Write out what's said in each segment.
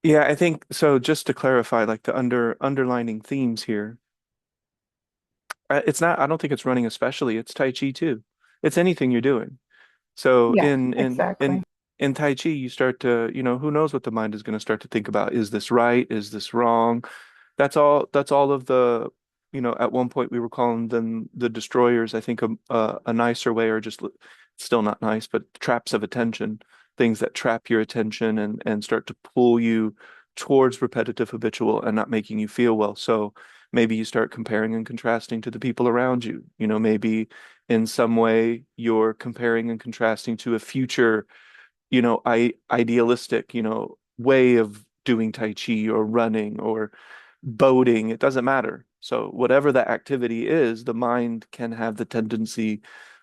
Yeah, I think so. Just to clarify, like the underlining themes here, it's not. I don't think it's running especially. It's Tai Chi too. It's anything you're doing. So Yeah, in exactly. in Tai Chi, you start to, who knows what the mind is going to start to think about. Is this right? Is this wrong? That's all of the, at one point we were calling them the destroyers. I think a nicer way, or just still not nice, but traps of attention, things that trap your attention and start to pull you towards repetitive habitual and not making you feel well. So maybe you start comparing and contrasting to the people around you. Maybe in some way you're comparing and contrasting to a future, idealistic, way of doing Tai Chi or running or boating. It doesn't matter. So whatever that activity is, the mind can have the tendency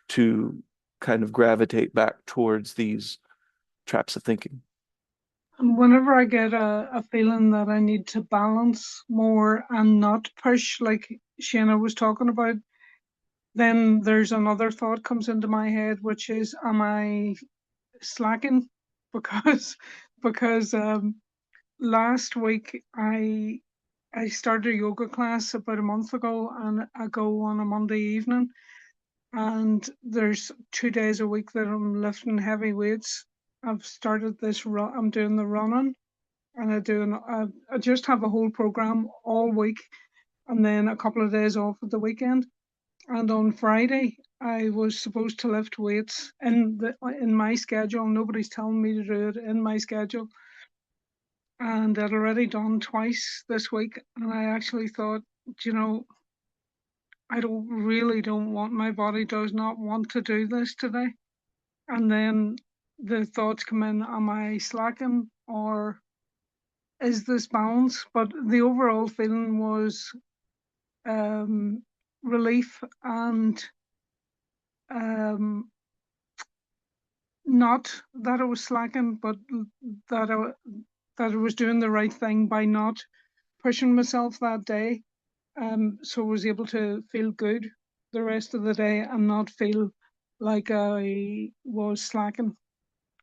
to kind of gravitate back towards these traps of thinking. And whenever I get a feeling that I need to balance more and not push, like Shana was talking about, then there's another thought comes into my head, which is, am I slacking? Because because last week I started a yoga class about a month ago, and I go on a Monday evening, and there's 2 days a week that I'm lifting heavy weights. I've started this run. I'm doing the running, and I just have a whole program all week, and then a couple of days off at the weekend. And on Friday, I was supposed to lift weights in my schedule. Nobody's telling me to do it in my schedule, and I'd already done twice this week. And I actually thought, you know, I don't want, my body does not want to do this today. And then the thoughts come in, am I slacking or is this balance? But the overall feeling was um, relief and um, not that I was slacking, but that I, that I was doing the right thing by not pushing myself that day. So I was able to feel good the rest of the day and not feel like I was slacking.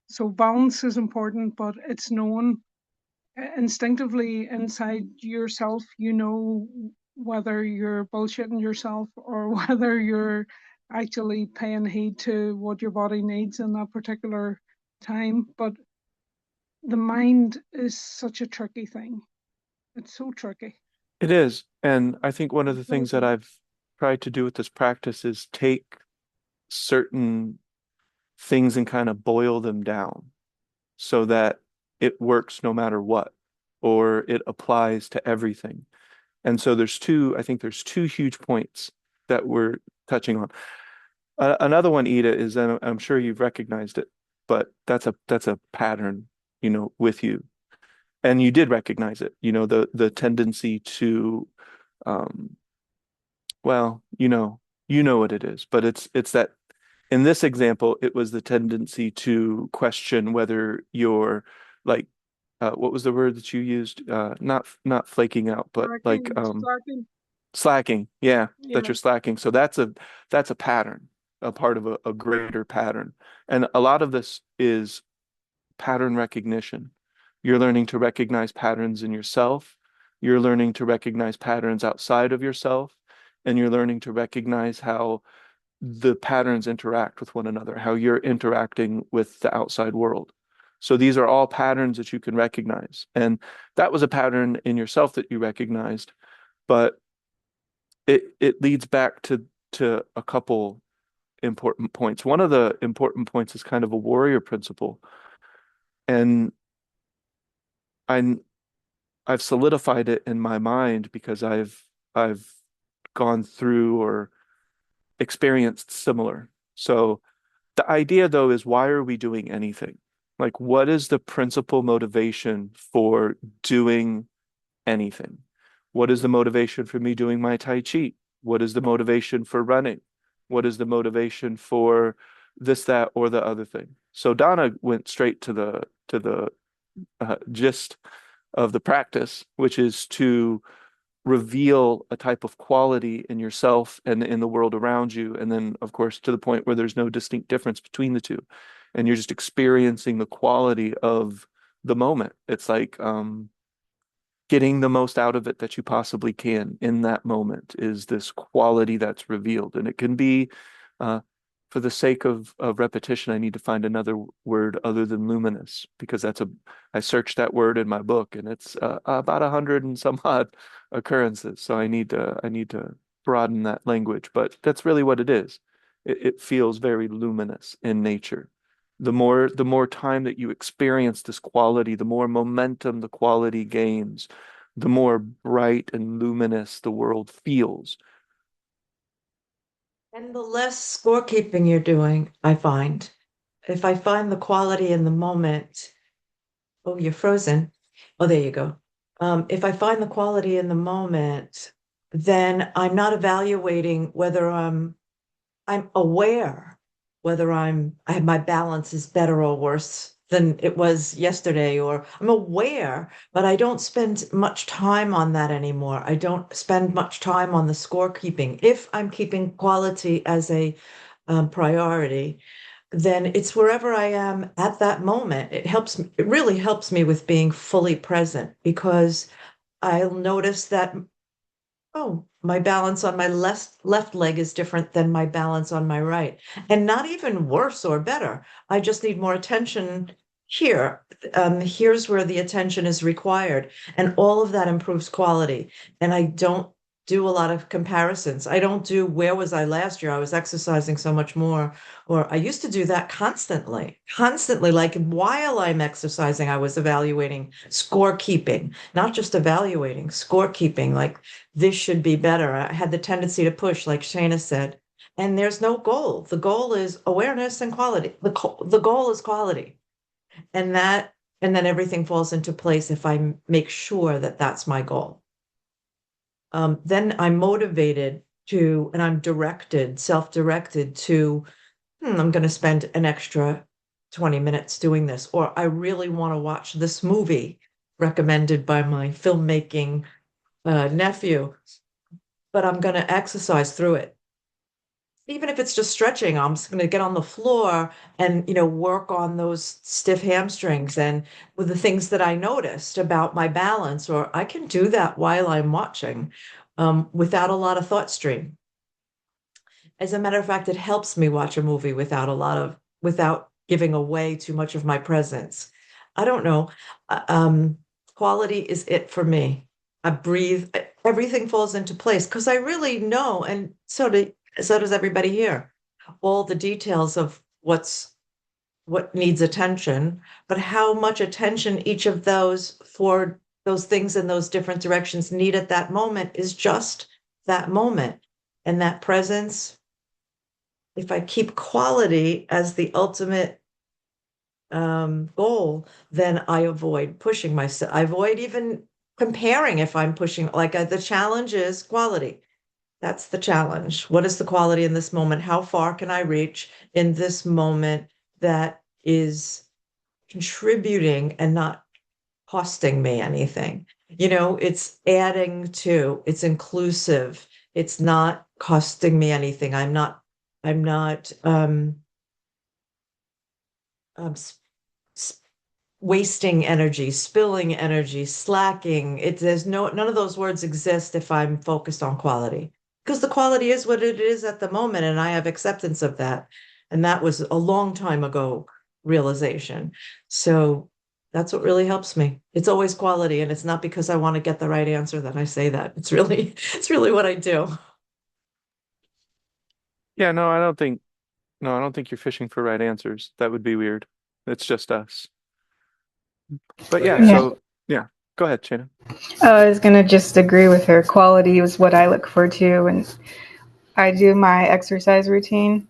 So balance is important, but it's known instinctively inside yourself. You know whether you're bullshitting yourself or whether you're actually paying heed to what your body needs in that particular time. But the mind is such a tricky thing. It's so tricky. It is. And I think one of the things that I've tried to do with this practice is take certain things and kind of boil them down so that it works no matter what, or it applies to everything. And so I think there's two huge points that we're touching on. Another one, Ida, is, and I'm sure you've recognized it, but that's a pattern, with you. And you did recognize it, the tendency to, um, well, you know what it is, but it's that in this example, it was the tendency to question whether you're like, what was the word that you used? Not flaking out, but like Slacking. slacking. Yeah, that Yeah. you're slacking. So that's a pattern, a part of a greater pattern. And a lot of this is pattern recognition. You're learning to recognize patterns in yourself. You're learning to recognize patterns outside of yourself. And you're learning to recognize how the patterns interact with one another, how you're interacting with the outside world. So these are all patterns that you can recognize. And that was a pattern in yourself that you recognized, but it leads back to a couple important points. One of the important points is kind of a warrior principle. And I I've solidified it in my mind because I've gone through or experienced similar. So the idea though is, why are we doing anything? Like, what is the principal motivation for doing anything? What is the motivation for me doing my Tai Chi? What is the motivation for running? What is the motivation for this, that, or the other thing? So Donna went straight to the gist of the practice, which is to reveal a type of quality in yourself and in the world around you. And then, of course, to the point where there's no distinct difference between the two. And you're just experiencing the quality of the moment. It's like getting the most out of it that you possibly can in that moment is this quality that's revealed. And it can be, uh, for the sake of repetition, I need to find another word other than luminous, because I searched that word in my book and it's about 100 and some odd occurrences. So I need to broaden that language, but that's really what it is. It feels very luminous in nature. The more time that you experience this quality, the more momentum the quality gains, the more bright and luminous the world feels. And the less scorekeeping you're doing, I find. If I find the quality in the moment, oh, you're frozen. Oh, there you go. If I find the quality in the moment, then I'm not evaluating whether I'm aware whether I have my balance is better or worse than it was yesterday, or I'm aware, but I don't spend much time on that anymore. I don't spend much time on the scorekeeping. If I'm keeping quality as a priority, then it's wherever I am at that moment. It really helps me with being fully present because I'll notice that, oh, my balance on my left leg is different than my balance on my right. And not even worse or better. I just need more attention here. Here's where the attention is required. And all of that improves quality. And I don't do a lot of comparisons. I don't do where was I last year? I was exercising so much more. Or I used to do that constantly, constantly. Like while I'm exercising, I was evaluating scorekeeping, not just evaluating, scorekeeping. Like this should be better. I had the tendency to push, like Shana said, and there's no goal. The goal is awareness and quality. The goal is quality, and and then everything falls into place if I make sure that that's my goal. Then I'm motivated to, and I'm directed, self-directed to, I'm going to spend an extra 20 minutes doing this, or I really want to watch this movie recommended by my filmmaking nephew, but I'm going to exercise through it. Even if it's just stretching, I'm just going to get on the floor and, work on those stiff hamstrings and with the things that I noticed about my balance, or I can do that while I'm watching without a lot of thought stream. As a matter of fact, it helps me watch a movie without giving away too much of my presence. I don't know. Quality is it for me. I breathe, everything falls into place because I really know, and so does everybody here, all the details of what needs attention, but how much attention each of those for those things in those different directions need at that moment is just that moment. And that presence, if I keep quality as the ultimate goal, then I avoid pushing myself. I avoid even comparing if I'm pushing. Like the challenge is quality. That's the challenge. What is the quality in this moment? How far can I reach in this moment that is contributing and not costing me anything? It's adding to, it's inclusive. It's not costing me anything. I'm not um, wasting energy, spilling energy, slacking. There's none of those words exist if I'm focused on quality. Because the quality is what it is at the moment, and I have acceptance of that. And that was a long time ago realization. So that's what really helps me. It's always quality, and it's not because I want to get the right answer that I say that. It's really what I do. Yeah, no, I don't think you're fishing for right answers. That would be weird. It's just us. But yeah, Yeah, so yeah, go ahead, Shana. I was gonna just agree with her. Quality is what I look for too. When I do my exercise routine,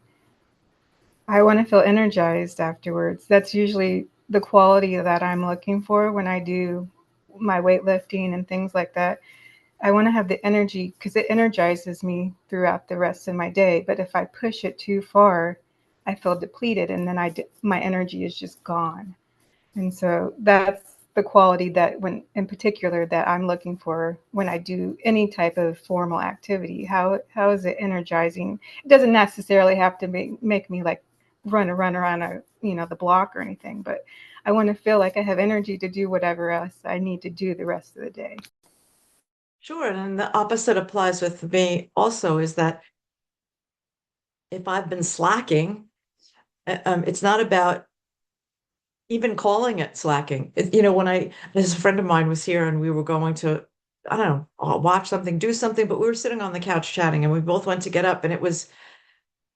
I want to feel energized afterwards. That's usually the quality that I'm looking for when I do my weightlifting and things like that. I want to have the energy because it energizes me throughout the rest of my day. But if I push it too far, I feel depleted, and then my energy is just gone. And so that's the quality that when in particular that I'm looking for when I do any type of formal activity. How is it energizing? It doesn't necessarily have to make me like run around the block or anything, but I want to feel like I have energy to do whatever else I need to do the rest of the day. Sure. And the opposite applies with me also, is that if I've been slacking, it's not about even calling it slacking. When this friend of mine was here and we were going to, I don't know, watch something, do something, but we were sitting on the couch chatting and we both went to get up and it was,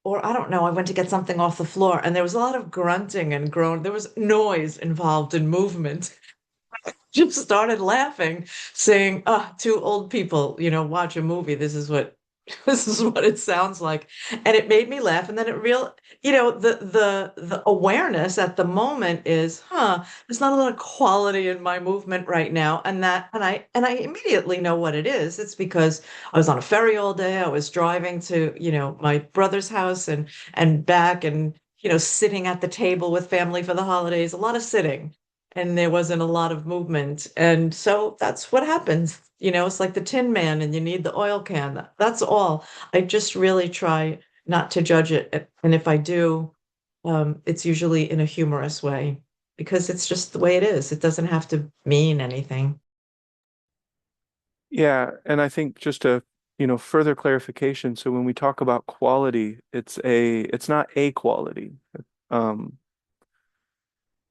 or I don't know, I went to get something off the floor and there was a lot of grunting and groan. There was noise involved in movement. Just started laughing, saying, two old people, watch a movie. This is what this is what it sounds like. And it made me laugh. And then the awareness at the moment is, there's not a lot of quality in my movement right now. And I immediately know what it is. It's because I was on a ferry all day. I was driving to, my brother's house and back and, sitting at the table with family for the holidays, a lot of sitting and there wasn't a lot of movement. And so that's what happens. It's like the Tin Man and you need the oil can. That's all. I just really try not to judge it. And if I do, it's usually in a humorous way because it's just the way it is. It doesn't have to mean anything. Yeah, and I think just a, further clarification. So when we talk about quality, it's not a quality. Um,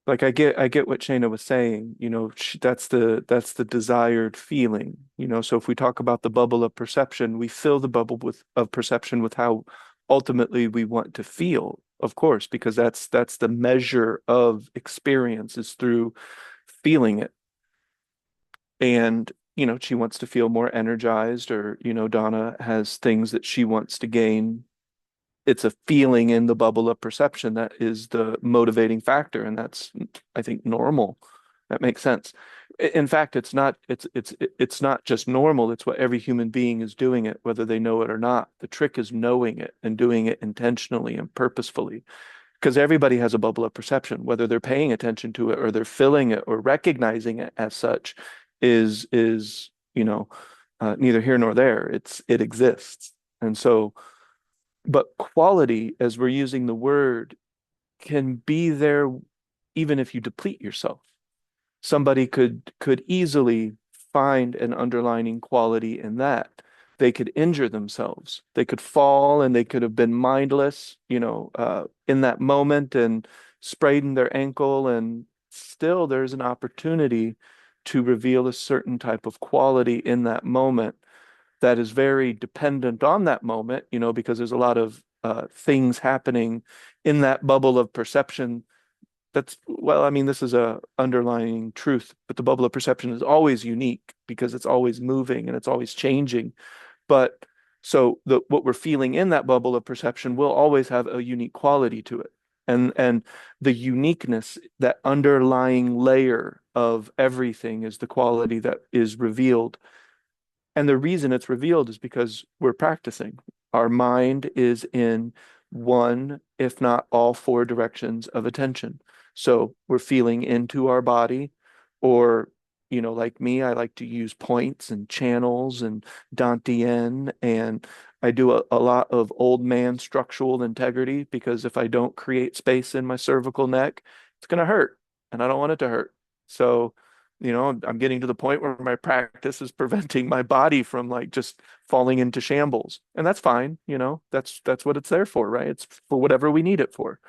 like I get what Shayna was saying, that's the desired feeling, So if we talk about the bubble of perception, we fill the bubble of perception with how ultimately we want to feel, of course, because that's the measure of experience is through feeling it. And, she wants to feel more energized, or, Donna has things that she wants to gain. It's a feeling in the bubble of perception that is the motivating factor, and that's, I think, normal. That makes sense. In fact, it's not just normal, it's what every human being is doing it, whether they know it or not. The trick is knowing it and doing it intentionally and purposefully, because everybody has a bubble of perception, whether they're paying attention to it or they're filling it or recognizing it as such is neither here nor there. It exists. And so, but quality, as we're using the word, can be there even if you deplete yourself. Somebody could easily find an underlining quality in that. They could injure themselves. They could fall and they could have been mindless, in that moment and sprained their ankle. And still, there's an opportunity to reveal a certain type of quality in that moment that is very dependent on that moment, because there's a lot of things happening in that bubble of perception. Well, I mean, this is a underlying truth, but the bubble of perception is always unique because it's always moving and it's always changing. But so what we're feeling in that bubble of perception will always have a unique quality to it. And the uniqueness, that underlying layer of everything, is the quality that is revealed. And the reason it's revealed is because we're practicing. Our mind is in one, if not all four directions of attention. So we're feeling into our body, or, like me, I like to use points and channels and Dantian, and I do a lot of old man structural integrity, because if I don't create space in my cervical neck, it's going to hurt, and I don't want it to hurt. So, I'm getting to the point where my practice is preventing my body from like just falling into shambles. And that's fine, that's what it's there for, right? It's for whatever we need it for.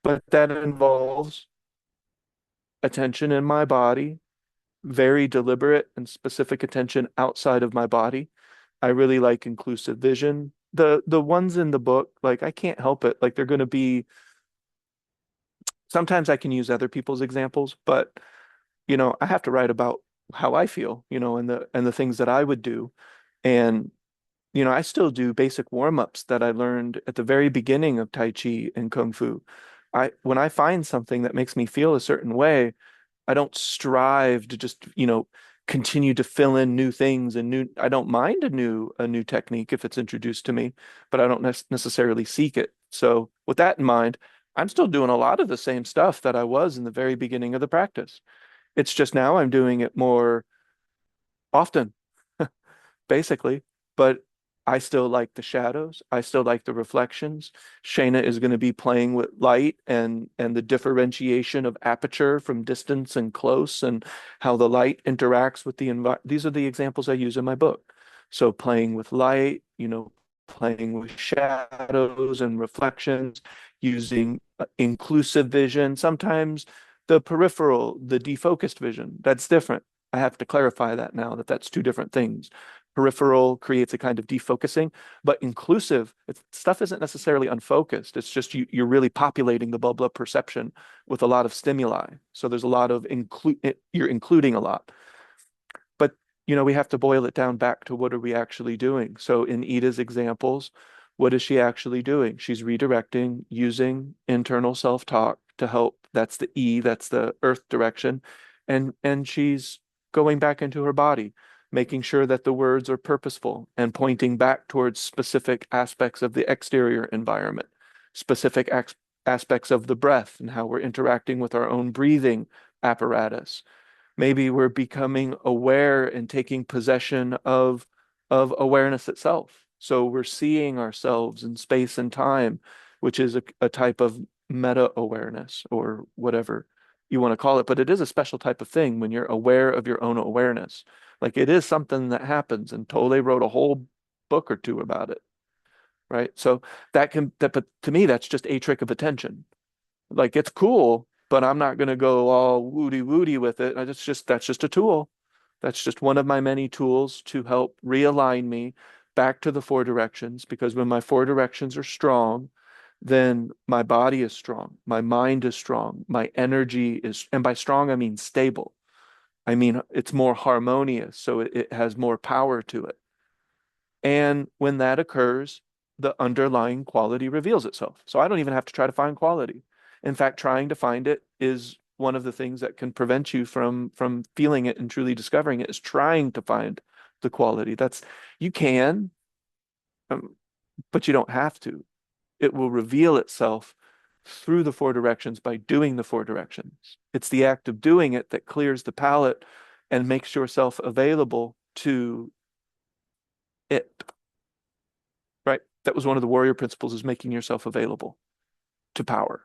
But that involves attention in my body, very deliberate and specific attention outside of my body. I really like inclusive vision. The ones in the book, like I can't help it. Like they're going to be, sometimes I can use other people's examples, but I have to write about how I feel, and the things that I would do. And, I still do basic warm-ups that I learned at the very beginning of Tai Chi and Kung Fu. When I find something that makes me feel a certain way, I don't strive to just, continue to fill in new things and I don't mind a new technique if it's introduced to me, but I don't necessarily seek it. So with that in mind, I'm still doing a lot of the same stuff that I was in the very beginning of the practice. It's just now I'm doing it more often, basically. But I still like the shadows. I still like the reflections. Shayna is going to be playing with light and the differentiation of aperture from distance and close and how the light interacts with the environment. These are the examples I use in my book. So playing with light, playing with shadows and reflections, using inclusive vision. Sometimes the peripheral, the defocused vision, that's different. I have to clarify that now that that's two different things. Peripheral creates a kind of defocusing, but inclusive, stuff isn't necessarily unfocused. It's just you're really populating the bubble of perception with a lot of stimuli. So there's a lot of you're including a lot. But we have to boil it down back to what are we actually doing? So in Ida's examples, what is she actually doing? She's redirecting using internal self-talk to help. That's the E, that's the earth direction. And she's going back into her body, making sure that the words are purposeful and pointing back towards specific aspects of the exterior environment, specific aspects of the breath and how we're interacting with our own breathing apparatus. Maybe we're becoming aware and taking possession of awareness itself. So we're seeing ourselves in space and time, which is a type of meta awareness or whatever you want to call it. But it is a special type of thing when you're aware of your own awareness. Like it is something that happens, and Tolle wrote a whole book or two about it, right? So but to me, that's just a trick of attention. Like it's cool, but I'm not gonna go all woody woody with it. That's just a tool. That's just one of my many tools to help realign me back to the four directions, because when my four directions are strong, then my body is strong, my mind is strong, my energy is, and by strong, I mean stable. I mean, it's more harmonious, so it has more power to it. And when that occurs, the underlying quality reveals itself. So I don't even have to try to find quality. In fact, trying to find it is one of the things that can prevent you from feeling it and truly discovering it, is trying to find the quality. You can, but you don't have to. It will reveal itself through the four directions by doing the four directions. It's the act of doing it that clears the palette and makes yourself available to it. Right? That was one of the warrior principles, is making yourself available to power.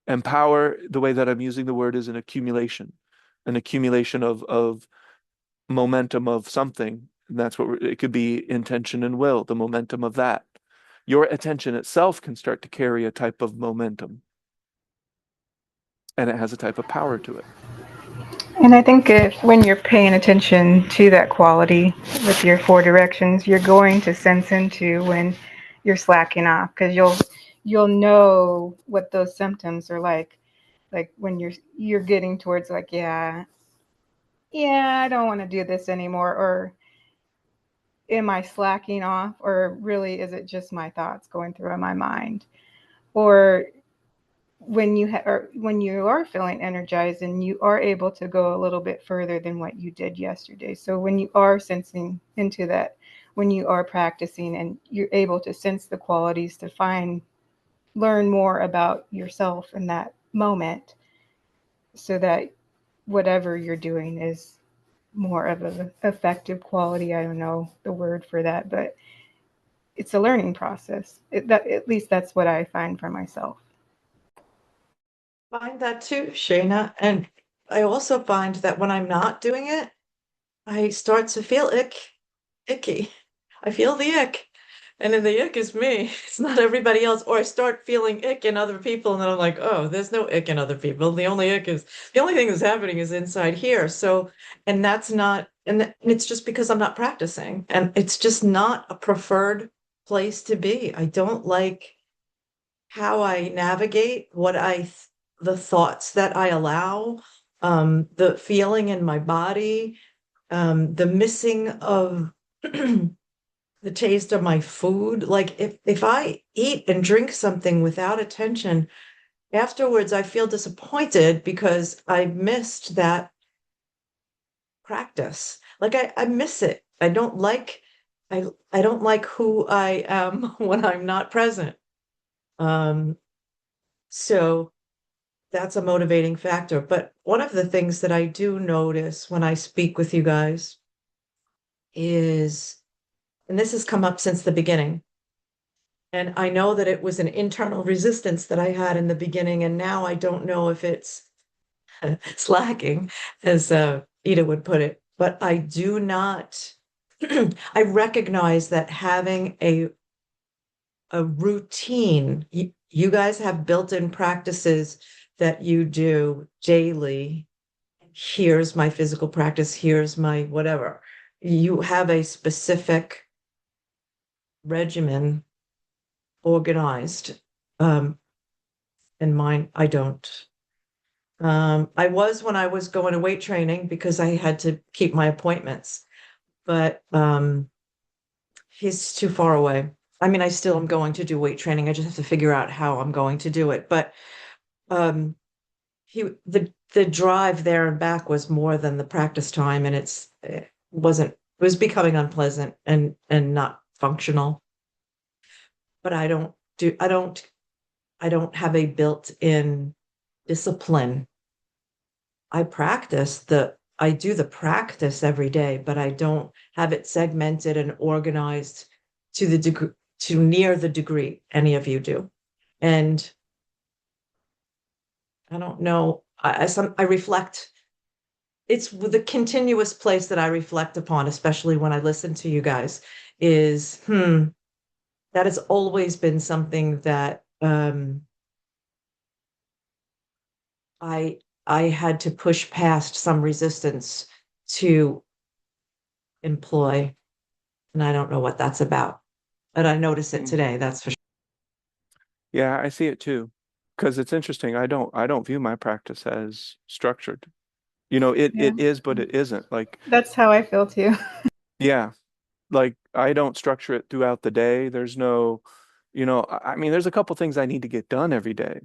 And power, the way that I'm using the word, is an accumulation of momentum of something. And that's what it could be: intention and will, the momentum of that. Your attention itself can start to carry a type of momentum, and it has a type of power to it. And I think when you're paying attention to that quality with your four directions, you're going to sense into when you're slacking off, because you'll know what those symptoms are like when you're getting towards like, yeah, I don't want to do this anymore, or am I slacking off, or really is it just my thoughts going through in my mind? Or when when you are feeling energized and you are able to go a little bit further than what you did yesterday. So when you are sensing into that, when you are practicing and you're able to sense the qualities to learn more about yourself in that moment, so that whatever you're doing is more of an effective quality. I don't know the word for that, but it's a learning process. At least that's what I find for myself. Find that too, Shayna. And I also find that when I'm not doing it, I start to feel icky. I feel the ick. And then the ick is me. It's not everybody else. Or I start feeling ick in other people, and then I'm like, oh, there's no ick in other people. The only thing that's happening is inside here. So, and that's not, and it's just because I'm not practicing. And it's just not a preferred place to be. I don't like how I navigate the thoughts that I allow, the feeling in my body, the missing of the taste of my food. Like if I eat and drink something without attention, afterwards I feel disappointed because I missed that practice. Like I miss it. I don't like who I am when I'm not present. Um, so that's a motivating factor. But one of the things that I do notice when I speak with you guys is and this has come up since the beginning. And I know that it was an internal resistance that I had in the beginning, and now I don't know if it's slacking, as Ida would put it. But I do not, I recognize that having a routine, you guys have built-in practices that you do daily. Here's my physical practice, here's my whatever. You have a specific regimen organized. And mine, I don't. I was when I was going to weight training because I had to keep my appointments, but he's too far away. I mean, I still am going to do weight training. I just have to figure out how I'm going to do it. But um, the drive there and back was more than the practice time, and it was becoming unpleasant and not functional. But I don't have a built-in discipline. I do the practice every day, but I don't have it segmented and organized to the degree, to near the degree any of you do. And I don't know, I reflect, it's the continuous place that I reflect upon, especially when I listen to you guys, is, that has always been something that I had to push past some resistance to employ, and I don't know what that's about. But I notice it today, that's for sure. Yeah, I see it too. Because it's interesting. I don't view my practice as structured. Yeah. It is, but it isn't. Like, That's how I feel too. yeah, like I don't structure it throughout the day. There's no, I mean, there's a couple things I need to get done every day,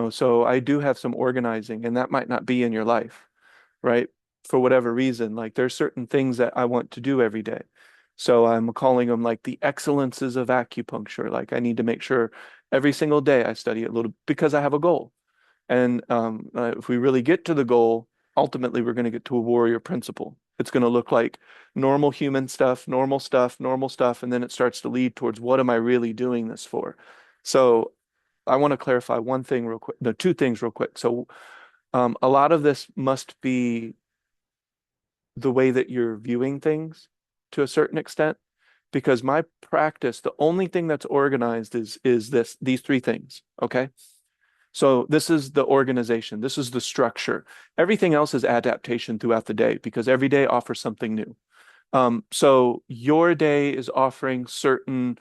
so I do have some organizing, and that might not be in your life, right? For whatever reason, like there's certain things that I want to do every day. So I'm calling them like the excellences of acupuncture. Like I need to make sure every single day I study it a little because I have a goal. And if we really get to the goal, ultimately we're going to get to a warrior principle. It's going to look like normal human stuff, normal stuff, normal stuff, and then it starts to lead towards what am I really doing this for? So I want to clarify one thing real quick, no, two things real quick. So a lot of this must be the way that you're viewing things to a certain extent, because my practice, the only thing that's organized is these three things. Okay. So this is the organization. This is the structure. Everything else is adaptation throughout the day because every day offers something new. So your day is offering certain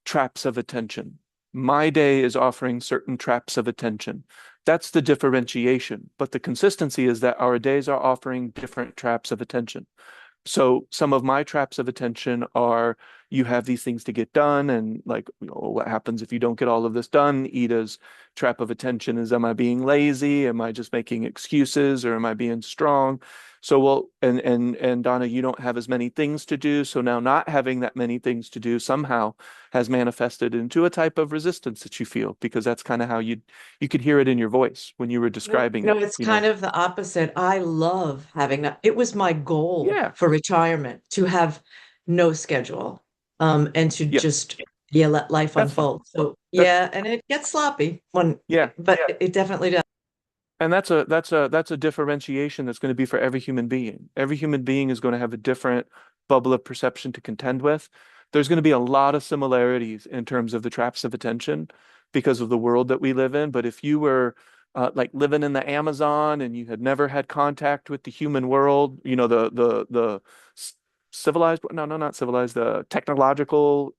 traps of attention. My day is offering certain traps of attention. That's the differentiation. But the consistency is that our days are offering different traps of attention. So some of my traps of attention are you have these things to get done, and like, what happens if you don't get all of this done? Ida's trap of attention is, am I being lazy? Am I just making excuses, or am I being strong? So well, and Donna, you don't have as many things to do. So now not having that many things to do somehow has manifested into a type of resistance that you feel, because that's kind of how you could hear it in your voice when you were No, describing no, it, it's kind of the opposite. I love having that. It was my goal Yeah. for retirement to have no schedule, and to Yeah. just let life That's fine. unfold. So That's yeah, and it gets sloppy when, Yeah. but it definitely does. And that's a differentiation that's going to be for every human being. Every human being is going to have a different bubble of perception to contend with. There's going to be a lot of similarities in terms of the traps of attention because of the world that we live in. But if you were like living in the Amazon and you had never had contact with the human world, the civilized, no, no, not civilized, the technological,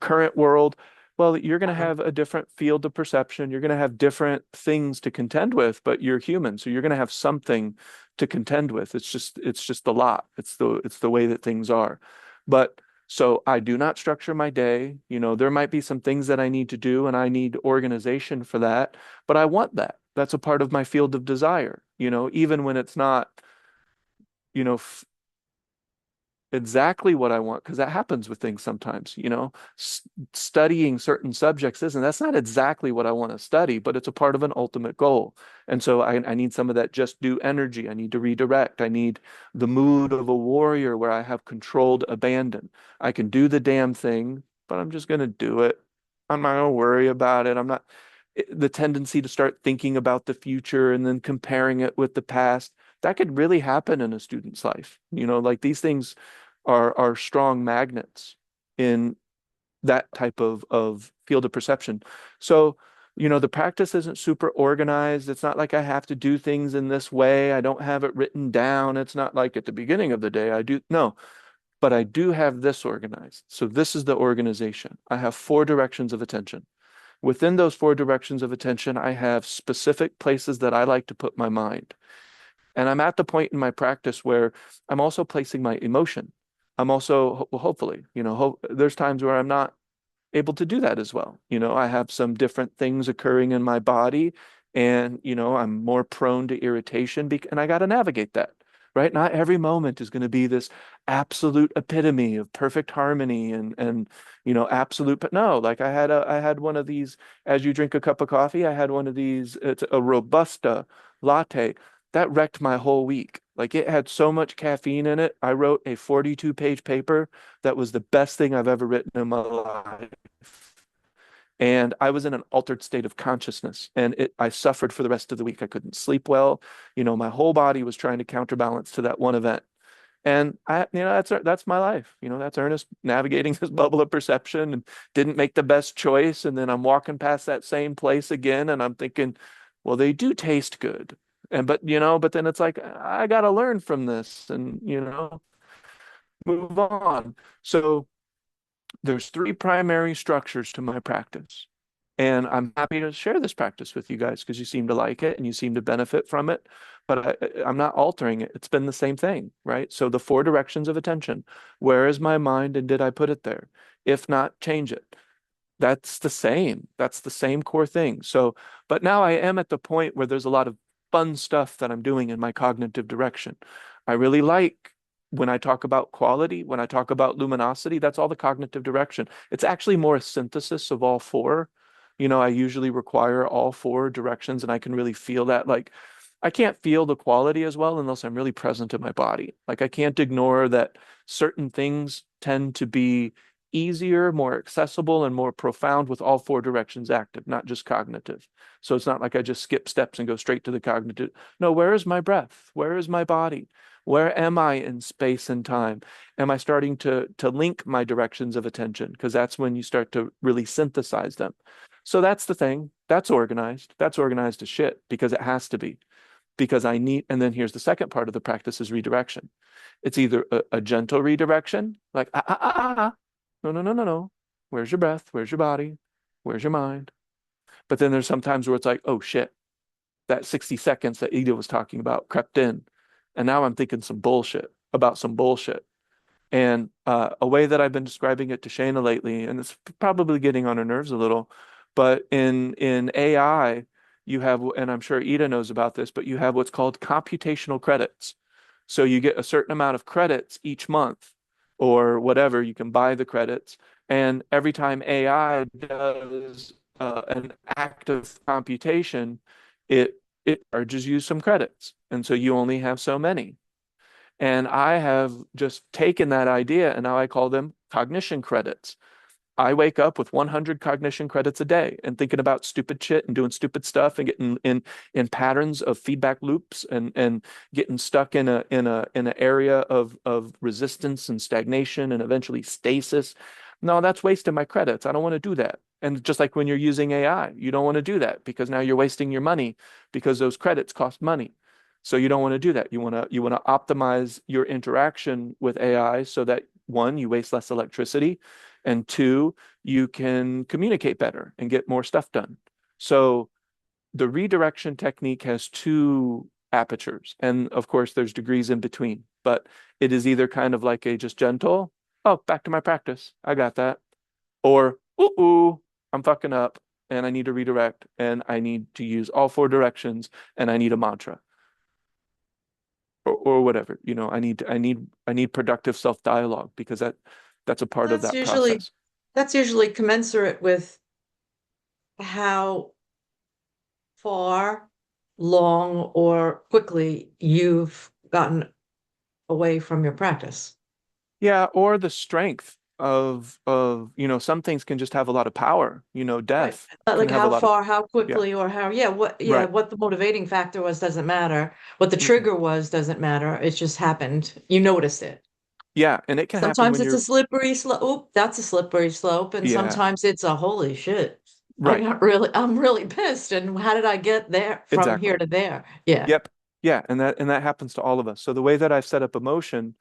current world, well, you're going to Uh-huh. have a different field of perception. You're going to have different things to contend with, but you're human, so you're going to have something to contend with. It's just a lot. It's the way that things are. But so I do not structure my day. There might be some things that I need to do, and I need organization for that. But I want that. That's a part of my field of desire. Even when it's not, you know, f exactly what I want, because that happens with things sometimes, studying certain subjects that's not exactly what I want to study, but it's a part of an ultimate goal. And so I need some of that just do energy. I need to redirect. I need the mood of a warrior where I have controlled abandon. I can do the damn thing, but I'm just going to do it. I'm not going to worry about it. I'm not the tendency to start thinking about the future and then comparing it with the past. That could really happen in a student's life. Like these things are strong magnets in that type of field of perception. So, the practice isn't super organized. It's not like I have to do things in this way. I don't have it written down. It's not like at the beginning of the day I do. No, but I do have this organized. So this is the organization. I have 4 directions of attention. Within those 4 directions of attention, I have specific places that I like to put my mind. And I'm at the point in my practice where I'm also placing my emotion. I'm also, well, hopefully, there's times where I'm not able to do that as well. I have some different things occurring in my body and, I'm more prone to irritation and I got to navigate that, right? Not every moment is going to be this absolute epitome of perfect harmony and, absolute, but no, like I had one of these, as you drink a cup of coffee, I had one of these, it's a Robusta latte that wrecked my whole week. Like it had so much caffeine in it. I wrote a 42-page paper that was the best thing I've ever written in my life. And I was in an altered state of consciousness and I suffered for the rest of the week. I couldn't sleep well. My whole body was trying to counterbalance to that one event. And that's my life. That's Ernest navigating this bubble of perception and didn't make the best choice. And then I'm walking past that same place again and I'm thinking, well, they do taste good. But then it's like, I got to learn from this and, move on. So there's 3 primary structures to my practice. And I'm happy to share this practice with you guys because you seem to like it and you seem to benefit from it. But I'm not altering it. It's been the same thing, right? So the 4 directions of attention. Where is my mind and did I put it there? If not, change it. That's the same. That's the same core thing. So, but now I am at the point where there's a lot of fun stuff that I'm doing in my cognitive direction. I really like when I talk about quality, when I talk about luminosity, that's all the cognitive direction. It's actually more a synthesis of all 4. I usually require all 4 directions and I can really feel that. Like, I can't feel the quality as well unless I'm really present in my body. Like, I can't ignore that certain things tend to be easier, more accessible, and more profound with all 4 directions active, not just cognitive. So it's not like I just skip steps and go straight to the cognitive. No, where is my breath? Where is my body? Where am I in space and time? Am I starting to link my directions of attention? Because that's when you start to really synthesize them. So that's the thing. That's organized. That's organized as shit because it has to be. Because I need, and then here's the second part of the practice is redirection. It's either a gentle redirection, like no, no, no, no, no. Where's your breath? Where's your body? Where's your mind? But then there's some times where it's like, oh shit, that 60 seconds that Ida was talking about crept in. And now I'm thinking some bullshit about some bullshit. And a way that I've been describing it to Shayna lately, and it's probably getting on her nerves a little, but in AI, you have, and I'm sure Ida knows about this, but you have what's called computational credits. So you get a certain amount of credits each month or whatever, you can buy the credits. And every time AI does an act of computation, it charges you some credits. And so you only have so many. And I have just taken that idea and now I call them cognition credits. I wake up with 100 cognition credits a day and thinking about stupid shit and doing stupid stuff and getting in patterns of feedback loops and getting stuck in an area of resistance and stagnation and eventually stasis. No, that's wasting my credits. I don't want to do that. And just like when you're using AI, you don't want to do that because now you're wasting your money because those credits cost money. So you don't want to do that. You want to optimize your interaction with AI so that 1, you waste less electricity, and 2, you can communicate better and get more stuff done. So the redirection technique has 2 apertures, and of course there's degrees in between, but it is either kind of like a just gentle, oh, back to my practice, I got that, or ooh, I'm fucking up and I need to redirect and I need to use all 4 directions and I need a mantra. or whatever, I need productive self-dialogue because that's a part of That's that usually process. that's usually commensurate with how far, long, or quickly you've gotten away from your practice. Yeah, or the strength of, some things can just have a lot of power. Right. Death can Like have a how lot of, far, how yeah, quickly, or how, right. what the motivating factor was doesn't matter. What the Mm-mm. trigger was doesn't matter. It just happened. You noticed it. Yeah, and it can happen Sometimes when it's a you're, slippery slope. Oop, that's a slippery slope. And yeah, sometimes it's a holy shit. right. I'm really pissed. And how did I get there from Exactly. here to there? Yeah. Yep. Yeah, and that happens to all of us. So the way that I've set up emotion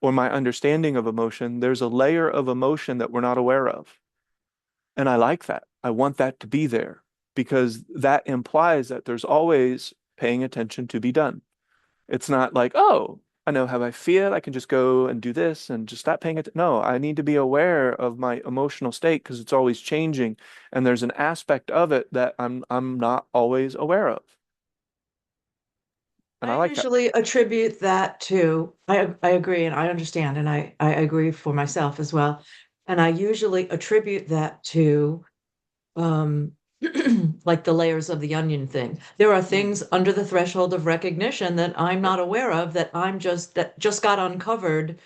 or my understanding of emotion, there's a layer of emotion that we're not aware of. And I like that. I want that to be there because that implies that there's always paying attention to be done. It's not like, oh, I know how I feel. I can just go and do this and just stop paying attention. No, I need to be aware of my emotional state because it's always changing. And there's an aspect of it that I'm not always aware of. And I I like that. usually attribute that to, I agree and I understand and I agree for myself as well. And I usually attribute that to um like the layers of the onion thing. There are Mm, things under the threshold of recognition that I'm yep. not aware of that just got uncovered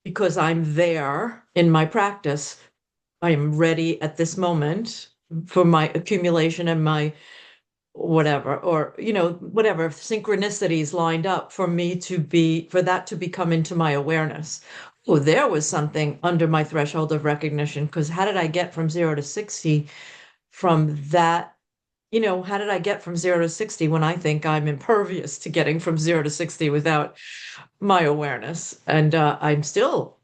because I'm there in my practice. I am ready at this moment for my accumulation and my whatever, or whatever synchronicities lined up for that to become into my awareness. Oh, there was something under my threshold of recognition, because how did I get from 0 to 60 from that? How did I get from 0 to 60 when I think I'm impervious to getting from 0 to 60 without my awareness? And I'm still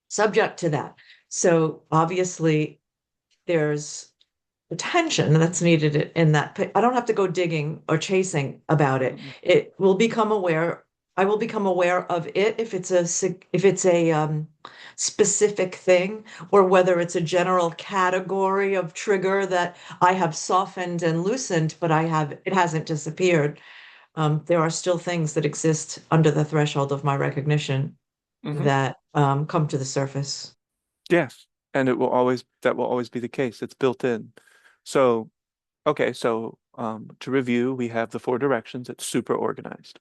subject to that. So obviously, there's attention that's needed in that. I don't have to go digging or chasing about it. Mm, It will become aware. I will become aware of it if it's a specific thing, or whether it's a general category of trigger that I have softened and loosened, but it hasn't disappeared. There are still things that exist under the threshold of my recognition hmm that come to the surface. Yes. And that will always be the case. It's built in. So, okay. So, to review, we have the four directions. It's super organized.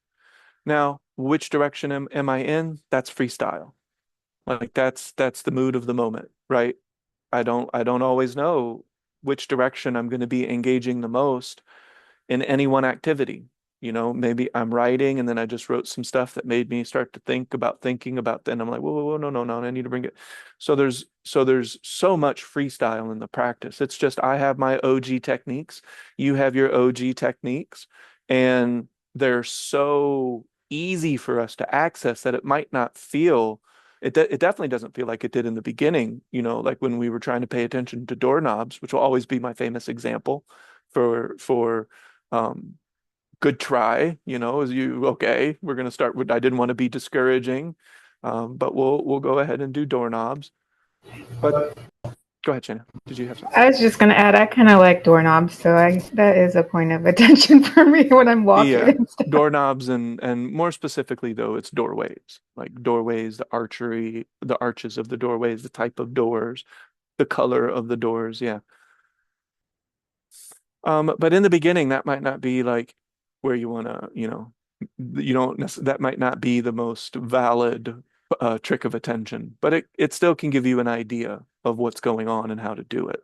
Now, which direction am I in? That's freestyle. Like that's the mood of the moment, right? I don't always know which direction I'm going to be engaging the most in any one activity. Maybe I'm writing and then I just wrote some stuff that made me start to think about thinking about then I'm like, whoa, whoa, whoa, no, no, no, I need to bring it. So there's so much freestyle in the practice. It's just I have my OG techniques, you have your OG techniques, and they're so easy for us to access that it might not feel it definitely doesn't feel like it did in the beginning, like when we were trying to pay attention to doorknobs, which will always be my famous example for um, good try, is you okay? We're gonna start with I didn't want to be discouraging, but we'll go ahead and do doorknobs. But go ahead, Shanna. Did you have something? I was just gonna add, I kind of like doorknobs, so that is a point of attention for me when I'm walking Yeah, and stuff. doorknobs and more specifically though, it's doorways. Like doorways, the archery, the arches of the doorways, the type of doors, the color of the doors. Yeah. But in the beginning, that might not be like where you want to, you don't that might not be the most valid trick of attention, but it still can give you an idea of what's going on and how to do it.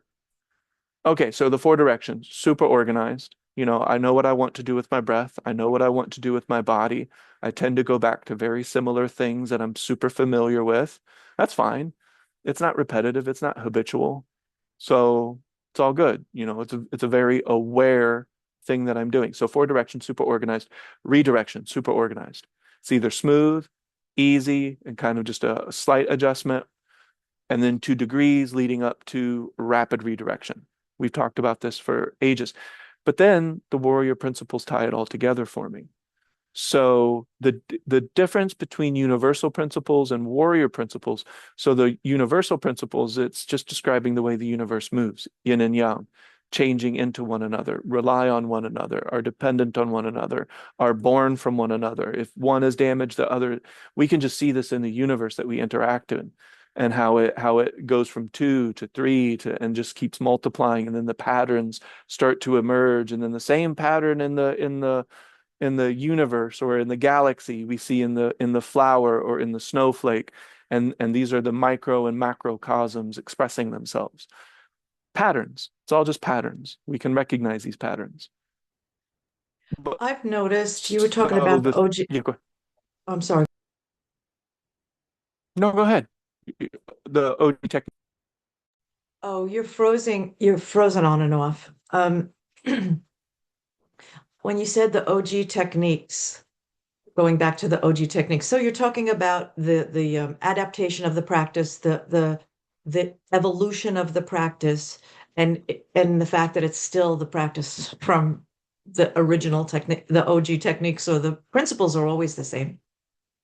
Okay, so the four directions, super organized. I know what I want to do with my breath. I know what I want to do with my body. I tend to go back to very similar things that I'm super familiar with. That's fine. It's not repetitive, it's not habitual. So it's all good. It's a very aware thing that I'm doing. So four directions, super organized. Redirection, super organized. It's either smooth, easy, and kind of just a slight adjustment, and then 2 degrees leading up to rapid redirection. We've talked about this for ages. But then the warrior principles tie it all together for me. So the difference between universal principles and warrior principles. So the universal principles, it's just describing the way the universe moves, yin and yang. changing into one another, rely on one another, are dependent on one another, are born from one another. If one is damaged, the other, we can just see this in the universe that we interact in, and how it goes from two to three to and just keeps multiplying, and then the patterns start to emerge, and then the same pattern in the universe or in the galaxy we see in the flower or in the snowflake, and these are the micro and macrocosms expressing themselves. Patterns. It's all just patterns. We can recognize these patterns. But I've noticed you were talking so about the the OG. yeah, I'm sorry. no, go ahead. The OG technique. Oh, you're frozen. You're frozen on and off. When you said the OG techniques, going back to the OG techniques, so you're talking about the adaptation of the practice, the evolution of the practice, and the fact that it's still the practice from the original technique, the OG techniques, or the principles are always the same.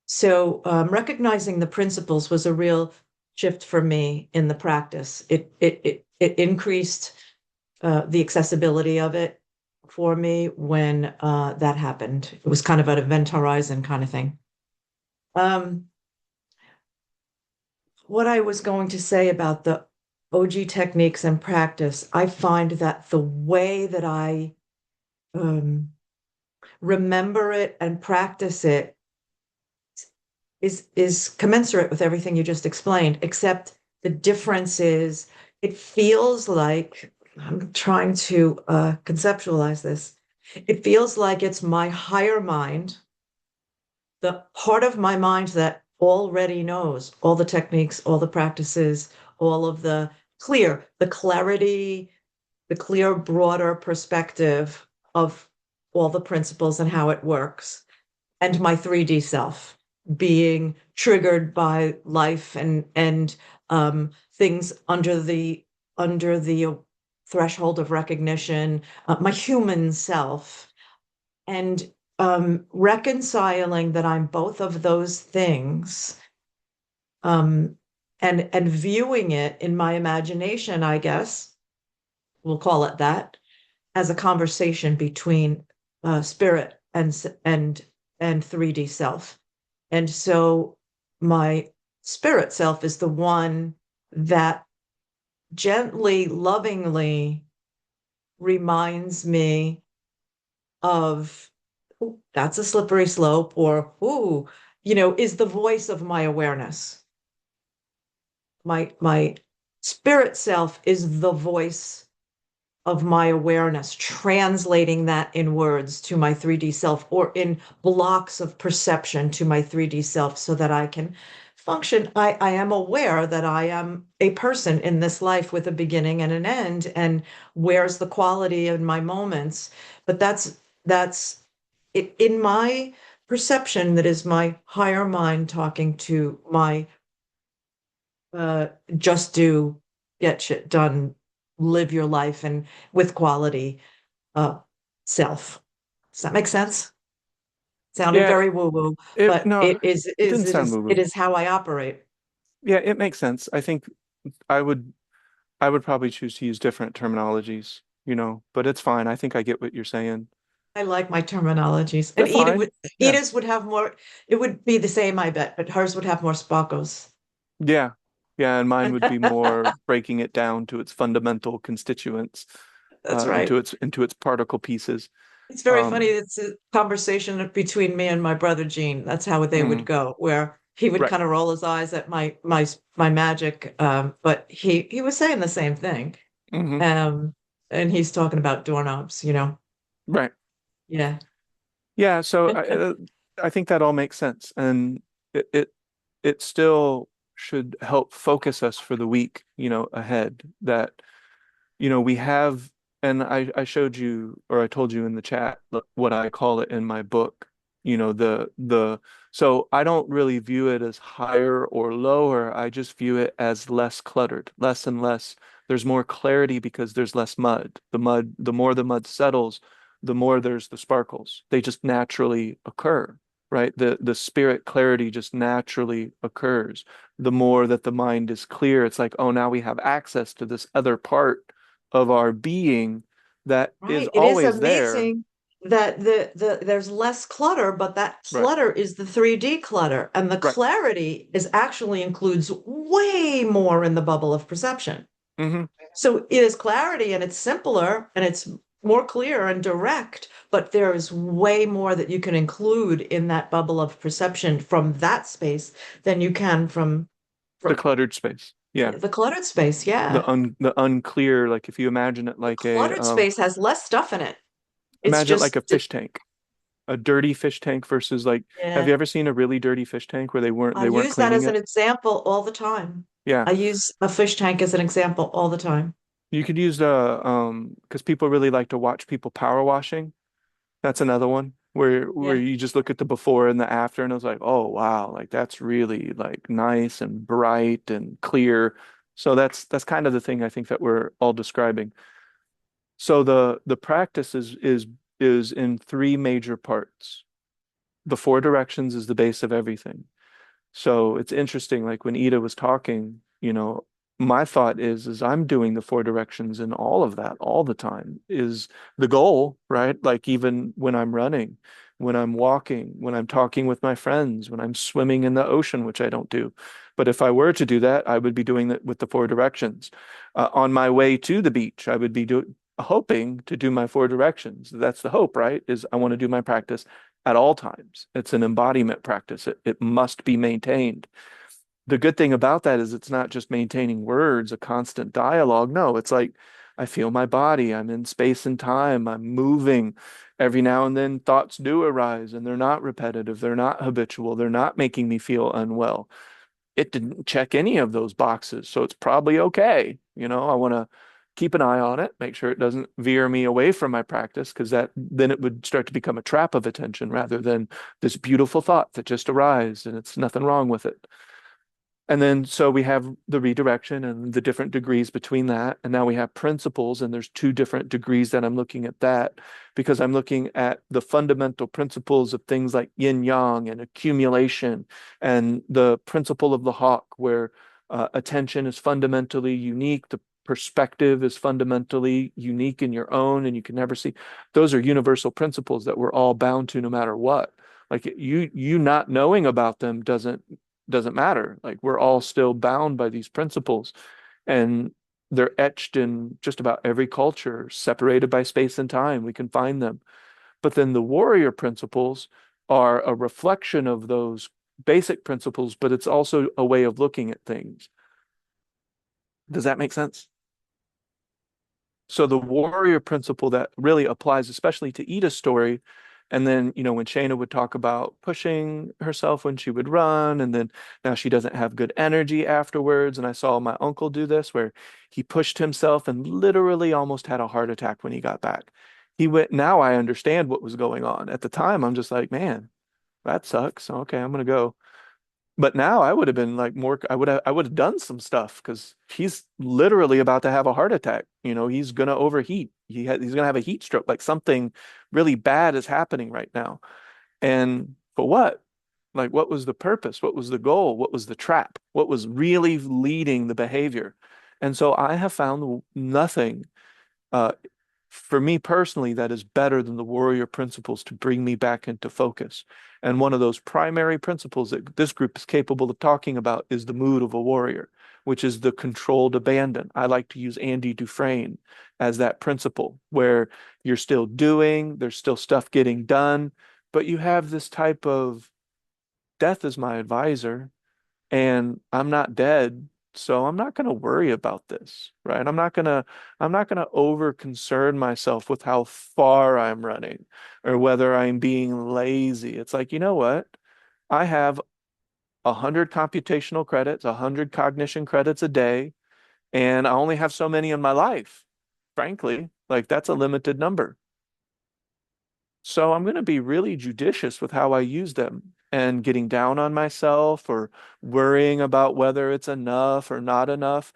So recognizing the principles was a real shift for me in the practice. It increased the accessibility of it for me when that happened. It was kind of an event horizon kind of thing. Um, what I was going to say about the OG techniques and practice, I find that the way that I remember it and practice it is commensurate with everything you just explained, except the difference is it feels like I'm trying to conceptualize this. It feels like it's my higher mind, the part of my mind that already knows all the techniques, all the practices, all of the clarity, the clear, broader perspective of all the principles and how it works, and my 3D self being triggered by life and things under the threshold of recognition, my human self, and reconciling that I'm both of those things, um, and viewing it in my imagination, I guess we'll call it that, as a conversation between spirit and 3D self. And so my spirit self is the one that gently, lovingly reminds me of, "Ooh, that's a slippery slope," or, "Ooh, is the voice of my awareness. My spirit self is the voice of my awareness, translating that in words to my 3D self, or in blocks of perception to my 3D self, so that I can function. I am aware that I am a person in this life with a beginning and an end, and where's the quality in my moments. But that's it in my perception. That is my higher mind talking to my just do, get shit done, live your life and with quality uh self. Does that make sense? Sounded Yeah, very woo-woo, it but no, it is it is didn't it sound is it woo-woo. is how I operate. Yeah, it makes sense. I think I would I would probably choose to use different terminologies, but it's fine. I think I get what you're saying. I like my terminologies. They're And fine. Yeah. Edith would have more, it would be the same, I bet, but hers would have more sparkles. Yeah. Yeah, and mine would be more breaking it down to its fundamental constituents, That's right. into its particle pieces. It's very funny. Um, It's a conversation between me and my brother Gene. That's how they would mhm, go, where he would right. kind of roll his eyes at my magic, but he was saying the same thing. Hmm. Um, and he's talking about doorknobs. Right. Yeah. Yeah, so I think that all makes sense, and it, it it still should help focus us for the week, ahead. That we have, and I showed you, or I told you in the chat, what I call it in my book. So I don't really view it as higher or lower. I just view it as less cluttered, less and less. There's more clarity because there's less mud. The more the mud settles, the more there's the sparkles. They just naturally occur, right? The spirit clarity just naturally occurs. The more that the mind is clear, it's like, oh, now we have access to this other part of our being that is Right. It is always there. amazing that there's less clutter, but that Right. clutter is the 3D clutter. And the Right. clarity is actually includes way more in the bubble of perception. Hmm. So it is clarity and it's simpler and it's more clear and direct, but there is way more that you can include in that bubble of perception from that space than you can The from cluttered space. Yeah. the cluttered space. Yeah. The unclear, like if you imagine it like a Cluttered space has less stuff in it. It's imagine it like just, a fish tank. A dirty fish tank versus like, have yeah. you ever seen a really dirty fish tank where I they weren't use that cleaning as an it? example all the time. Yeah. I use a fish tank as an example all the time. You could use because people really like to watch people power washing. That's another one where Yeah. you just look at the before and the after and it's like, oh wow, like that's really like nice and bright and clear. So that's kind of the thing I think that we're all describing. So the practice is in three major parts. The four directions is the base of everything. So it's interesting, like when Ida was talking, my thought is I'm doing the four directions and all of that all the time is the goal, right? Like even when I'm running, when I'm walking, when I'm talking with my friends, when I'm swimming in the ocean, which I don't do. But if I were to do that, I would be doing that with the four directions. On my way to the beach, I would be hoping to do my four directions. That's the hope, right? Is I want to do my practice at all times. It's an embodiment practice. It must be maintained. The good thing about that is it's not just maintaining words, a constant dialogue. No, it's like I feel my body. I'm in space and time. I'm moving. Every now and then thoughts do arise and they're not repetitive. They're not habitual. They're not making me feel unwell. It didn't check any of those boxes. So it's probably okay. I want to keep an eye on it, make sure it doesn't veer me away from my practice, because that then it would start to become a trap of attention rather than this beautiful thought that just arose and it's nothing wrong with it. And then so we have the redirection and the different degrees between that. And now we have principles, and there's two different degrees that I'm looking at that because I'm looking at the fundamental principles of things like yin yang and accumulation and the principle of the hawk, where attention is fundamentally unique. The perspective is fundamentally unique in your own, and you can never see. Those are universal principles that we're all bound to no matter what. Like you not knowing about them doesn't matter. Like we're all still bound by these principles, and they're etched in just about every culture, separated by space and time. We can find them. But then the warrior principles are a reflection of those basic principles, but it's also a way of looking at things. Does that make sense? So the warrior principle that really applies, especially to Ida's story, and then, when Shayna would talk about pushing herself when she would run, and then now she doesn't have good energy afterwards. And I saw my uncle do this where he pushed himself and literally almost had a heart attack when he got back. Now I understand what was going on. At the time, I'm just like, man, that sucks. Okay, I'm gonna go. But now I would have been like I would have done some stuff because he's literally about to have a heart attack. He's gonna overheat. He's gonna have a heat stroke. Like something really bad is happening right now. And for what? Like what was the purpose? What was the goal? What was the trap? What was really leading the behavior? And so I have found nothing uh, for me personally, that is better than the warrior principles to bring me back into focus. And one of those primary principles that this group is capable of talking about is the mood of a warrior, which is the controlled abandon. I like to use Andy Dufresne as that principle, where you're still doing, there's still stuff getting done, but you have this type of death as my advisor and I'm not dead, so I'm not going to worry about this, right? I'm not going to over concern myself with how far I'm running or whether I'm being lazy. It's like, you know what? I have 100 computational credits, 100 cognition credits a day, and I only have so many in my life. Frankly, like that's a limited number. So I'm going to be really judicious with how I use them, and getting down on myself or worrying about whether it's enough or not enough.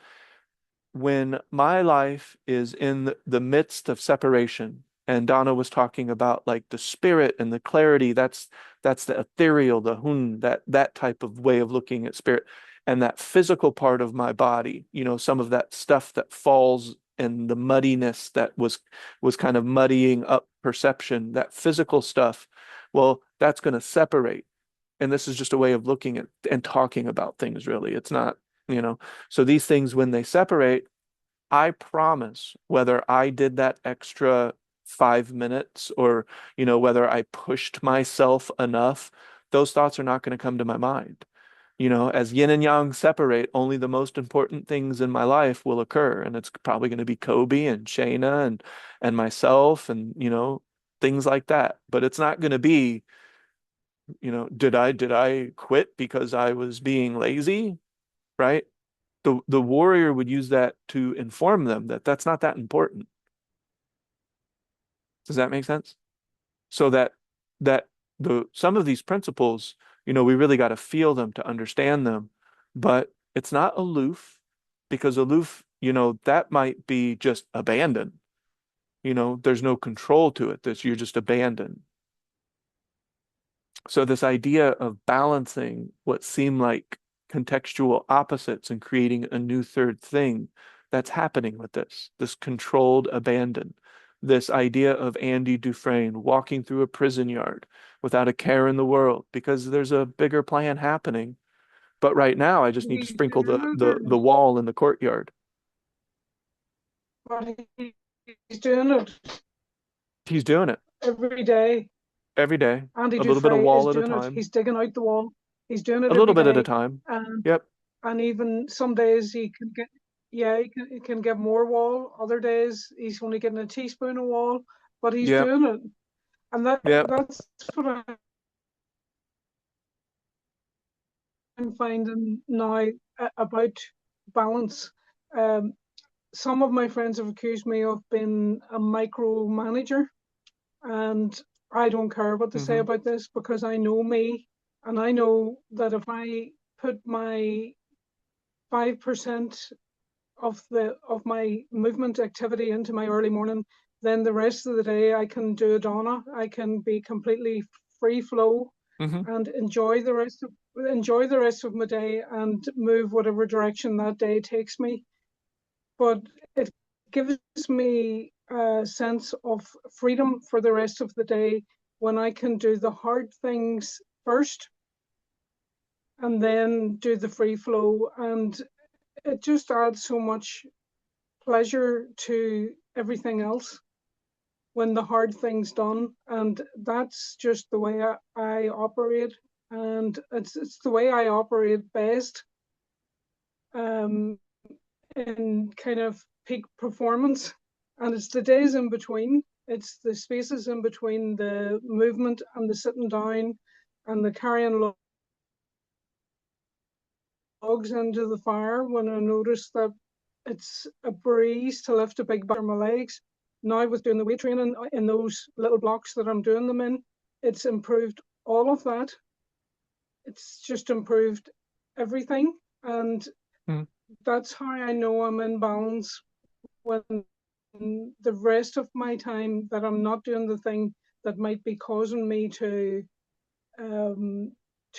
When my life is in the midst of separation, and Donna was talking about like the spirit and the clarity, that's the ethereal, the hun, that type of way of looking at spirit, and that physical part of my body, some of that stuff that falls and the muddiness that was kind of muddying up perception, that physical stuff, well, that's going to separate. And this is just a way of looking at and talking about things, really. It's not, so these things, when they separate, I promise, whether I did that extra 5 minutes or, whether I pushed myself enough, those thoughts are not going to come to my mind. As yin and yang separate, only the most important things in my life will occur. And it's probably going to be Kobe and Shayna and myself and, things like that. But it's not going to be, did I quit because I was being lazy? Right? The warrior would use that to inform them that that's not that important. Does that make sense? So that the some of these principles, we really got to feel them to understand them, but it's not aloof, because aloof, that might be just abandon. There's no control to it. That you're just abandoned. So this idea of balancing what seem like contextual opposites and creating a new third thing, that's happening with this controlled abandon. This idea of Andy Dufresne walking through a prison yard without a care in the world because there's a bigger plan happening. But right now, I just need to He's sprinkle doing the it, wall in the courtyard. but he's doing it He's doing it every day. every day, Andy a little bit of Dufresne is wall at a doing it. time, He's digging out the wall. He's doing it a every little bit at a day. time. And Yep. and even some days he can get, yeah, he can get more wall. Other days he's only getting a teaspoon of wall, but he's Yep. doing it. And Yep. that's what I'm finding now about balance. Um, some of my friends have accused me of being a micromanager, and I don't care what they say about this, because I know me, and I know that if I put my 5% of my movement activity into my early morning, then the rest of the day I can do a Donna. I can be completely free flow and enjoy the rest of my day and move whatever direction that day takes me. But it gives me a sense of freedom for the rest of the day when I can do the hard things first and then do the free flow. And it just adds so much pleasure to everything else when the hard thing's done. And that's just the way I operate. And it's the way I operate best in kind of peak performance. And it's the days in between. It's the spaces in between the movement and the sitting down and the carrying logs into the fire, when I notice that it's a breeze to lift a big bar on my legs. Now with doing the weight training in those little blocks that I'm doing them in, it's improved all of that. It's just improved everything. And that's how I know I'm in balance, when the rest of my time that I'm not doing the thing that might be causing me to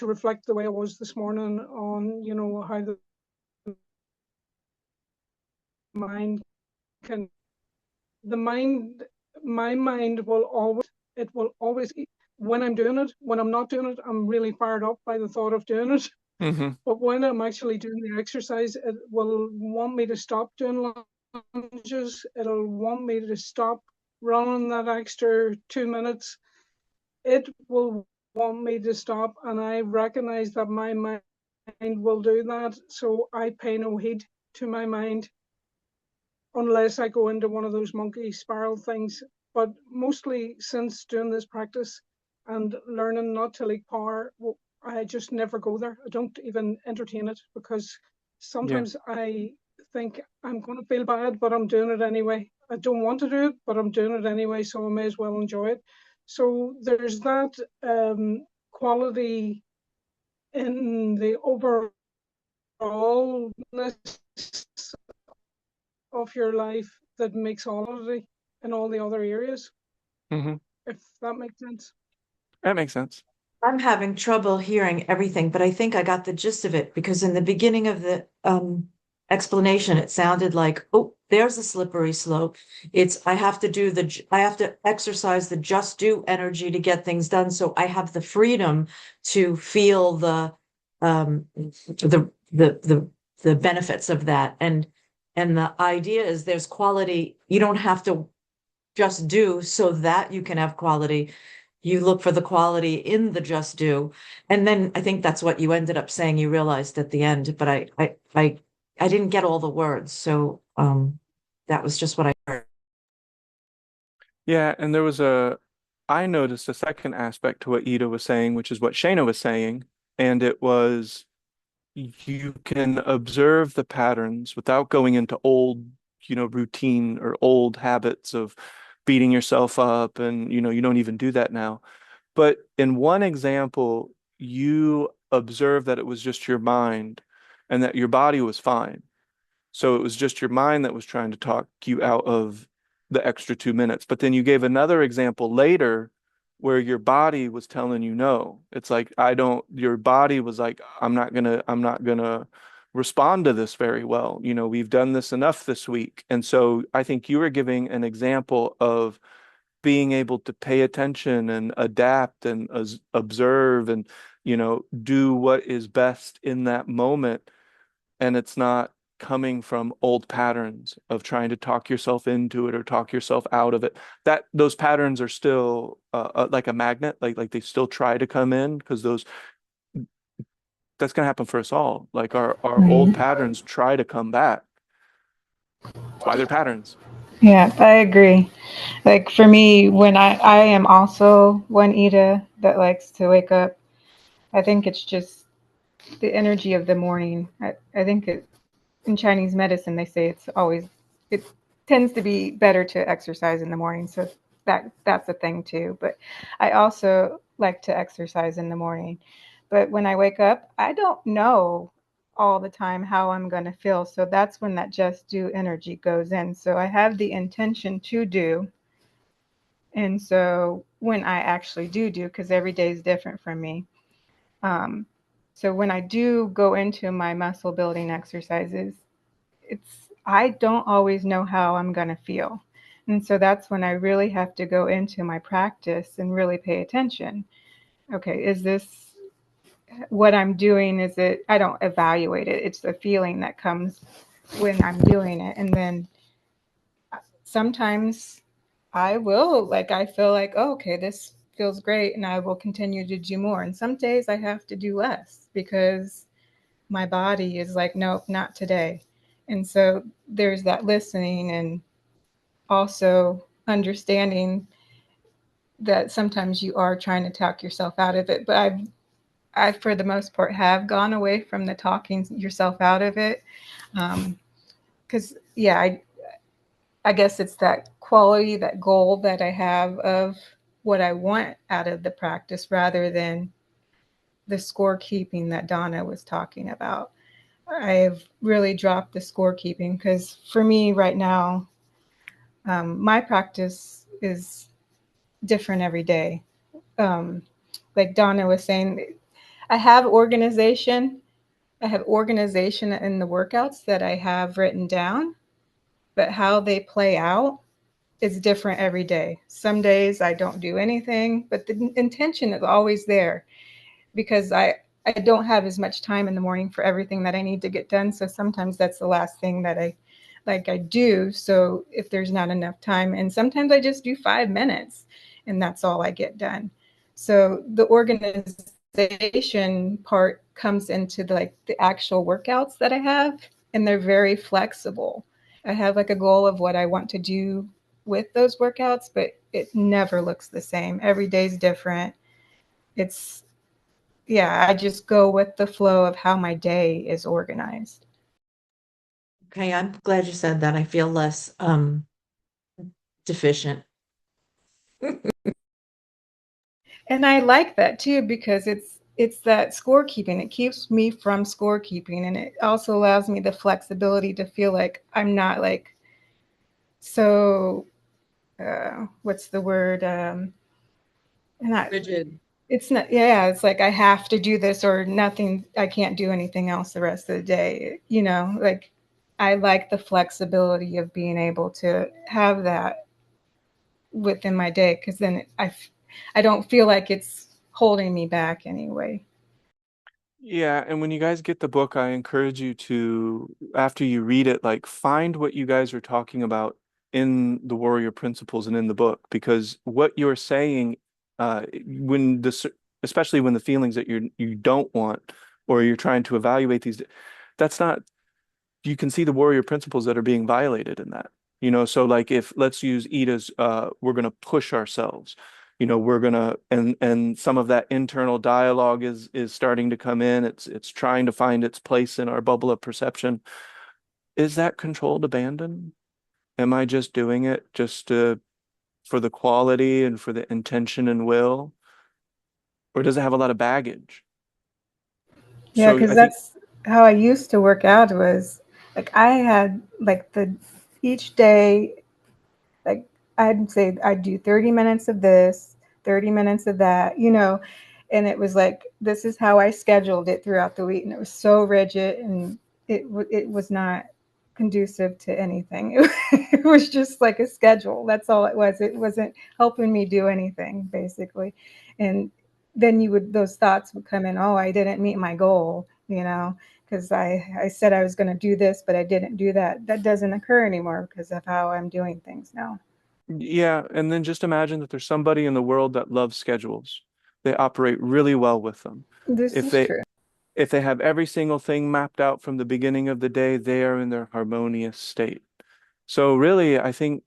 reflect the way I was this morning on, how the mind can, my mind will always, when I'm doing it, when I'm not doing it, I'm really fired up by the thought of doing it. But when I'm actually doing the exercise, it will want me to stop doing lunges. It'll want me to stop running that extra 2 minutes. It will want me to stop, and I recognize that my mind will do that. So I pay no heed to my mind unless I go into one of those monkey spiral things. But mostly since doing this practice and learning not to leak power, I just never go there. I don't even entertain it, because sometimes I think I'm going to feel bad, but I'm doing it anyway. I don't want to do it, but I'm doing it anyway, so I may as well enjoy it. So there's that quality in the overallness of your life that makes quality in all the other areas. If that makes sense. That makes sense. I'm having trouble hearing everything, but I think I got the gist of it, because in the beginning of the explanation, it sounded like, oh, there's a slippery slope. I have to exercise the just do energy to get things done. So I have the freedom to feel um, the benefits of that. And the idea is there's quality. You don't have to just do so that you can have quality. You look for the quality in the just do. And then I think that's what you ended up saying you realized at the end, but I didn't get all the words. So that was just what I heard. Yeah, and I noticed a second aspect to what Ida was saying, which is what Shayna was saying, and it was you can observe the patterns without going into old, routine or old habits of beating yourself up, and you don't even do that now. But in one example, you observed that it was just your mind and that your body was fine. So it was just your mind that was trying to talk you out of the extra 2 minutes. But then you gave another example later where your body was telling you no. It's like, your body was like, I'm not gonna respond to this very well. We've done this enough this week. And so I think you were giving an example of being able to pay attention and adapt and observe and, do what is best in that moment. And it's not coming from old patterns of trying to talk yourself into it or talk yourself out of it. That those patterns are still like a magnet, like they still try to come in because that's going to happen for us all. Like our old Right. patterns try to come back. That's why they're patterns. Yeah, I agree. Like for me, when I am also one Ida that likes to wake up, I think it's just the energy of the morning. I think in Chinese medicine, they say it tends to be better to exercise in the morning. So that's a thing too. But I also like to exercise in the morning. But when I wake up, I don't know all the time how I'm going to feel. So that's when that just do energy goes in. So I have the intention to do. And so when I actually do, because every day is different from me. Um, so when I do go into my muscle building exercises, I don't always know how I'm going to feel. And so that's when I really have to go into my practice and really pay attention. Okay, is this what I'm doing? I don't evaluate it. It's the feeling that comes when I'm doing it. And then sometimes I feel like, oh, okay, this feels great. And I will continue to do more. And some days I have to do less because my body is like, nope, not today. And so there's that listening and also understanding that sometimes you are trying to talk yourself out of it. But I for the most part, have gone away from the talking yourself out of it. Because, yeah, I guess it's that quality, that goal that I have of what I want out of the practice rather than the scorekeeping that Donna was talking about. I've really dropped the scorekeeping because for me right now, my practice is different every day. Um, like Donna was saying, I have organization. I have organization in the workouts that I have written down, but how they play out is different every day. Some days I don't do anything, but the intention is always there because I don't have as much time in the morning for everything that I need to get done. So sometimes that's the last thing that I do. So if there's not enough time, and sometimes I just do 5 minutes and that's all I get done. So the organization part comes into the actual workouts that I have, and they're very flexible. I have like a goal of what I want to do with those workouts, but it never looks the same. Every day's different. It's Yeah, I just go with the flow of how my day is organized. Okay, I'm glad you said that. I feel less deficient. And I like that too because it's that scorekeeping. It keeps me from scorekeeping, and it also allows me the flexibility to feel like I'm not like so what's the word not Rigid. it's not, yeah, it's like I have to do this or nothing, I can't do anything else the rest of the day, like I like the flexibility of being able to have that within my day, because then I don't feel like it's holding me back anyway. Yeah, and when you guys get the book, I encourage you to, after you read it, like find what you guys are talking about in the Warrior Principles and in the book, because what you're saying, when especially when the feelings that you don't want, or you're trying to evaluate these, that's not, you can see the Warrior Principles that are being violated in that. So like if let's use Ida's, we're going to push ourselves. We're gonna, and some of that internal dialogue is starting to come in. It's trying to find its place in our bubble of perception. Is that controlled abandon? Am I just doing it just for the quality and for the intention and will, or does it have a lot of baggage? Yeah, So because I think, that's how I used to work out, was like I had like the each day, like I'd say I'd do 30 minutes of this, 30 minutes of that, and it was like this is how I scheduled it throughout the week, and it was so rigid, and it was not conducive to anything. It was just like a schedule. That's all it was. It wasn't helping me do anything basically, and then those thoughts would come in. Oh, I didn't meet my goal, because I said I was going to do this, but I didn't do that. That doesn't occur anymore because of how I'm doing things now. yeah, and then just imagine that there's somebody in the world that loves schedules. They operate really well with them. This If is they true. if they have every single thing mapped out from the beginning of the day, they are in their harmonious state. So really, I think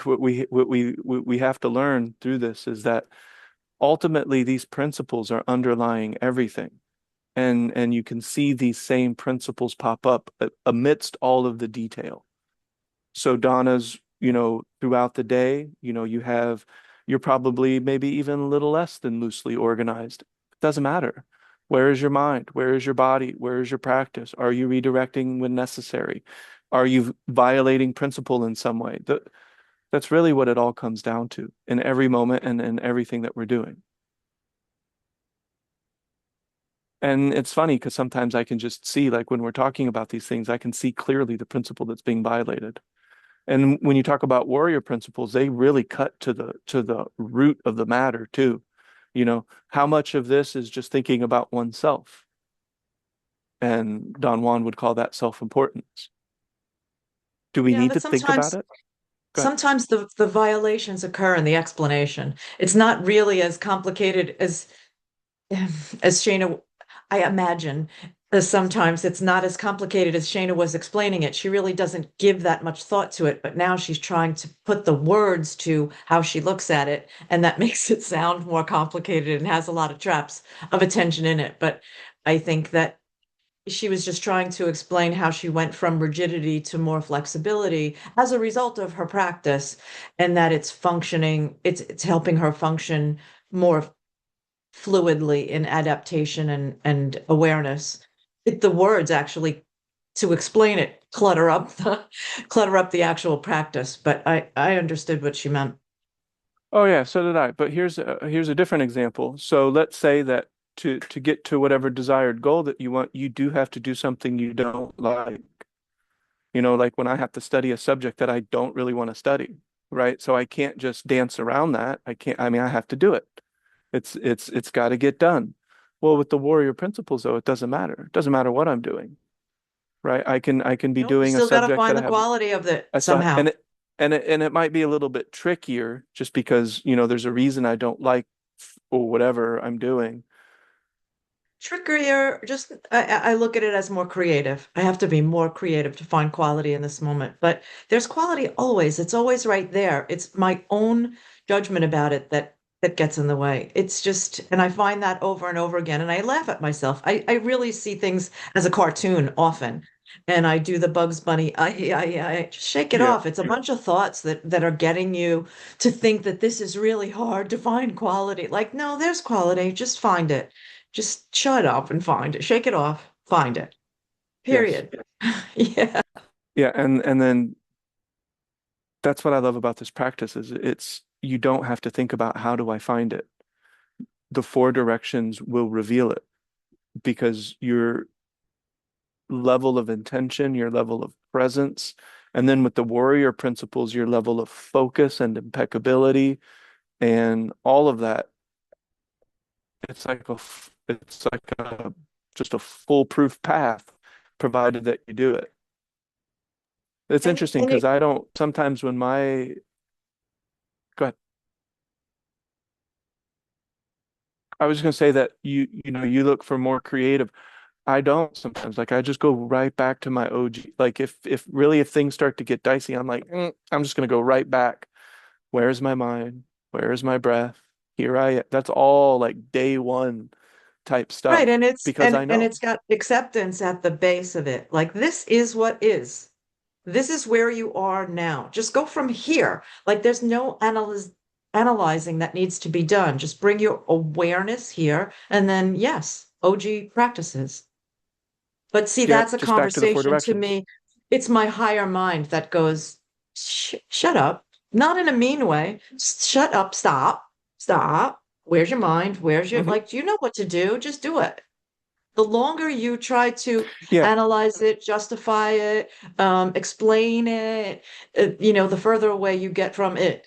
what we have to learn through this is that ultimately these principles are underlying everything. And you can see these same principles pop up amidst all of the detail. So Donna's, throughout the day, you're probably maybe even a little less than loosely organized. It doesn't matter. Where is your mind? Where is your body? Where is your practice? Are you redirecting when necessary? Are you violating principle in some way? That's really what it all comes down to in every moment and in everything that we're doing. And it's funny because sometimes I can just see, like when we're talking about these things, I can see clearly the principle that's being violated. And when you talk about warrior principles, they really cut to the root of the matter too. How much of this is just thinking about oneself? And Don Juan would call that self-importance. Do we Yeah, need but to think about sometimes it? Go ahead. sometimes the violations occur in the explanation. It's not really as complicated as Shayna, I imagine. Sometimes it's not as complicated as Shayna was explaining it. She really doesn't give that much thought to it, but now she's trying to put the words to how she looks at it, and that makes it sound more complicated and has a lot of traps of attention in it. But I think that she was just trying to explain how she went from rigidity to more flexibility as a result of her practice, and that it's helping her function more fluidly in adaptation and awareness. The words actually, to explain it, clutter up the actual practice, but I understood what she meant. Oh yeah, so did I. But here's a different example. So let's say that to get to whatever desired goal that you want, you do have to do something you don't like. Like when I have to study a subject that I don't really want to study, right? So I can't just dance around that. I mean, I have to do it. It's got to get done. Well, with the warrior principles, though, it doesn't matter. It doesn't matter what I'm doing, right? I can be Nope, you doing a still got to subject that find I the have quality of it I saw, somehow. and it might be a little bit trickier just because, there's a reason I don't like or whatever I'm doing. Trickier, just I look at it as more creative. I have to be more creative to find quality in this moment. But there's quality always. It's always right there. It's my own judgment about it that gets in the way. It's just, and I find that over and over again, and I laugh at myself. I really see things as a cartoon often. And I do the Bugs Bunny. I just shake it Yeah. off. It's a bunch of thoughts that are getting you to think that this is really hard to find quality. Like, no, there's quality. Just find it. Just shut up and find it. Shake it off. Find it. Yes. Period. Yeah. Yeah. And then that's what I love about this practice is it's you don't have to think about how do I find it. The four directions will reveal it because level of intention, your level of presence. And then with the warrior principles, your level of focus and impeccability and all of that. It's like just a foolproof path, provided that you do it. It's interesting And because I don't sometimes when my go ahead. I was just gonna say that you know you look for more creative. I don't sometimes. Like I just go right back to my OG. Like if things start to get dicey, I'm like, I'm just gonna go right back. Where's my mind? Where's my breath? Here I am. That's all like day one type right, stuff and because I it's know. got acceptance at the base of it. Like this is what is. This is where you are now. Just go from here. Like there's no analyzing that needs to be done. Just bring your awareness here, and then yes, OG practices. But see, that's Yep, a just back to the four conversation to directions. me. It's my higher mind that goes, shut up. Not in a mean way. Just shut up. Stop. Stop. Where's your mind? Where's your, Hmm. like, do you know what to do? Just do it. The longer you try to Yeah, analyze it, justify it, explain it, the further away you get from it.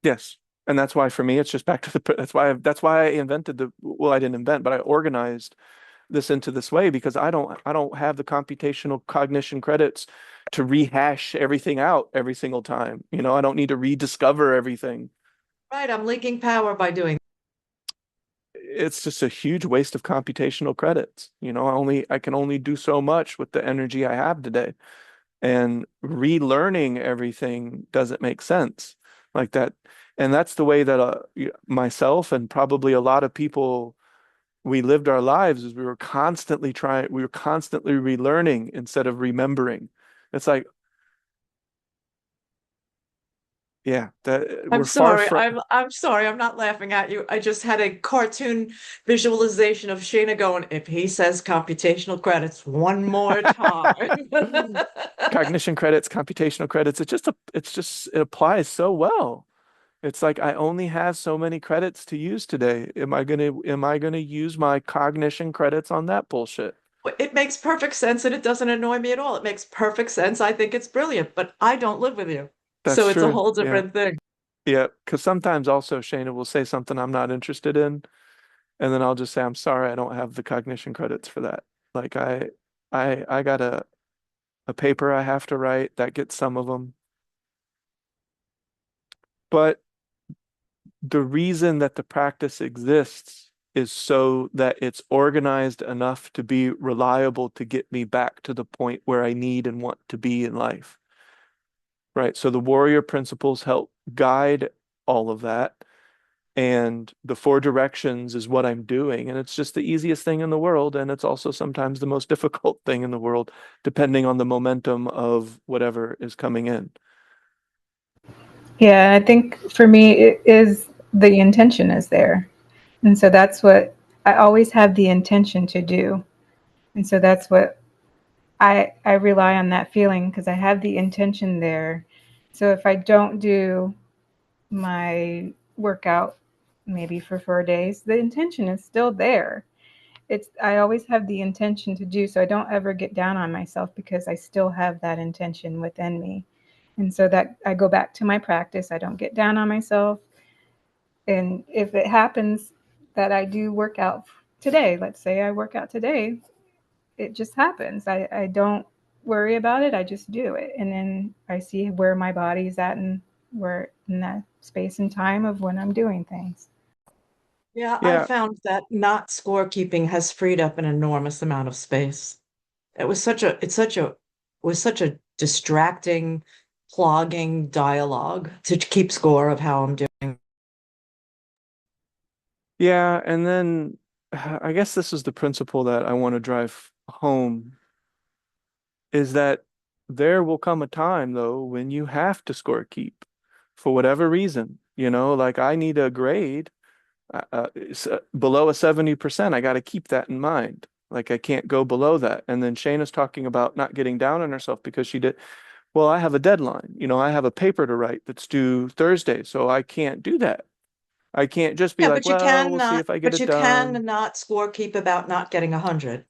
yes. And that's why for me it's just back to the that's why I invented the well I didn't invent but I organized this into this way because I don't have the computational cognition credits to rehash everything out every single time. You know, I don't need to rediscover everything. Right, I'm leaking power by doing. It's just a huge waste of computational credits. You know, I can only do so much with the energy I have today. And relearning everything doesn't make sense like that. And that's the way that myself and probably a lot of people we lived our lives is we were constantly relearning instead of remembering. It's like, yeah, that I'm we're far sorry. from, I'm sorry. I'm not laughing at you. I just had a cartoon visualization of Shayna going, if he says computational credits one more time. cognition credits, computational credits. It applies so well. It's like I only have so many credits to use today. Am I gonna use my cognition credits on that bullshit? It makes perfect sense and it doesn't annoy me at all. It makes perfect sense. I think it's brilliant, but I don't live with you. So That's it's a true. whole Yeah. different thing. Yeah. Because sometimes also Shayna will say something I'm not interested in, and then I'll just say, I'm sorry, I don't have the cognition credits for that. Like I got a paper I have to write that gets some of them. But the reason that the practice exists is so that it's organized enough to be reliable to get me back to the point where I need and want to be in life. Right. So the warrior principles help guide all of that. And the four directions is what I'm doing. And it's just the easiest thing in the world. And it's also sometimes the most difficult thing in the world, depending on the momentum of whatever is coming in. Yeah, I think for me, it is the intention is there. And so that's what I always have the intention to do. And so that's what I rely on that feeling because I have the intention there. So if I don't do my workout maybe for 4 days, the intention is still there. It's I always have the intention to do so I don't ever get down on myself because I still have that intention within me. And so that I go back to my practice. I don't get down on myself. And if it happens that I do work out today, let's say I work out today, it just happens. I don't worry about it. I just do it. And then I see where my body's at and where in that space and time of when I'm doing things. Yeah, I've Yeah. found that not scorekeeping has freed up an enormous amount of space. It was such a distracting, clogging dialogue to keep score of how I'm doing. Yeah. And then I guess this is the principle that I want to drive home is that there will come a time though when you have to score keep for whatever reason. You know, like I need a grade below a 70%. I got to keep that in mind. Like I can't go below that. And then Shayna's talking about not getting down on herself because she did. Well, I have a deadline. You know, I have a paper to write that's due Thursday, so I can't do that. I can't just be Yeah, like, well, we'll see if I get but it you done. can not score keep about not getting 100.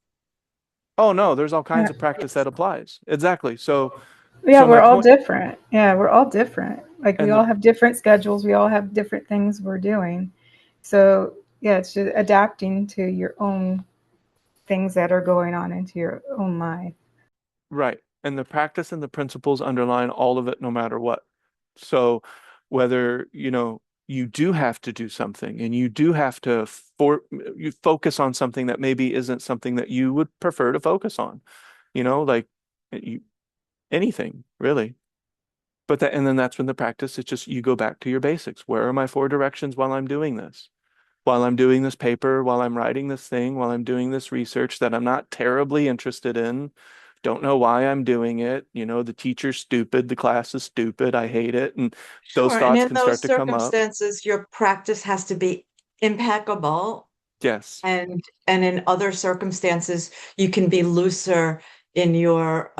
Oh no, there's all kinds Yeah. of practice Yes. that applies. Exactly. Yeah, So my we're all point, different. Yeah, we're all different. Like we and all the have different schedules. We all have different things we're doing. So yeah, it's just adapting to your own things that are going on into your own mind. right. And the practice and the principles underline all of it no matter what. So whether, you do have to do something and you do have to you focus on something that maybe isn't something that you would prefer to focus on, like you, anything really. And then that's when the practice, it's just you go back to your basics. Where are my four directions while I'm doing this? While I'm doing this paper, while I'm writing this thing, while I'm doing this research that I'm not terribly interested in, don't know why I'm doing it. The teacher's stupid, the class is stupid, I hate it. And those Sure. And thoughts in can start those to come up. circumstances, your practice has to be impeccable. Yes. And in other circumstances, you can be looser in your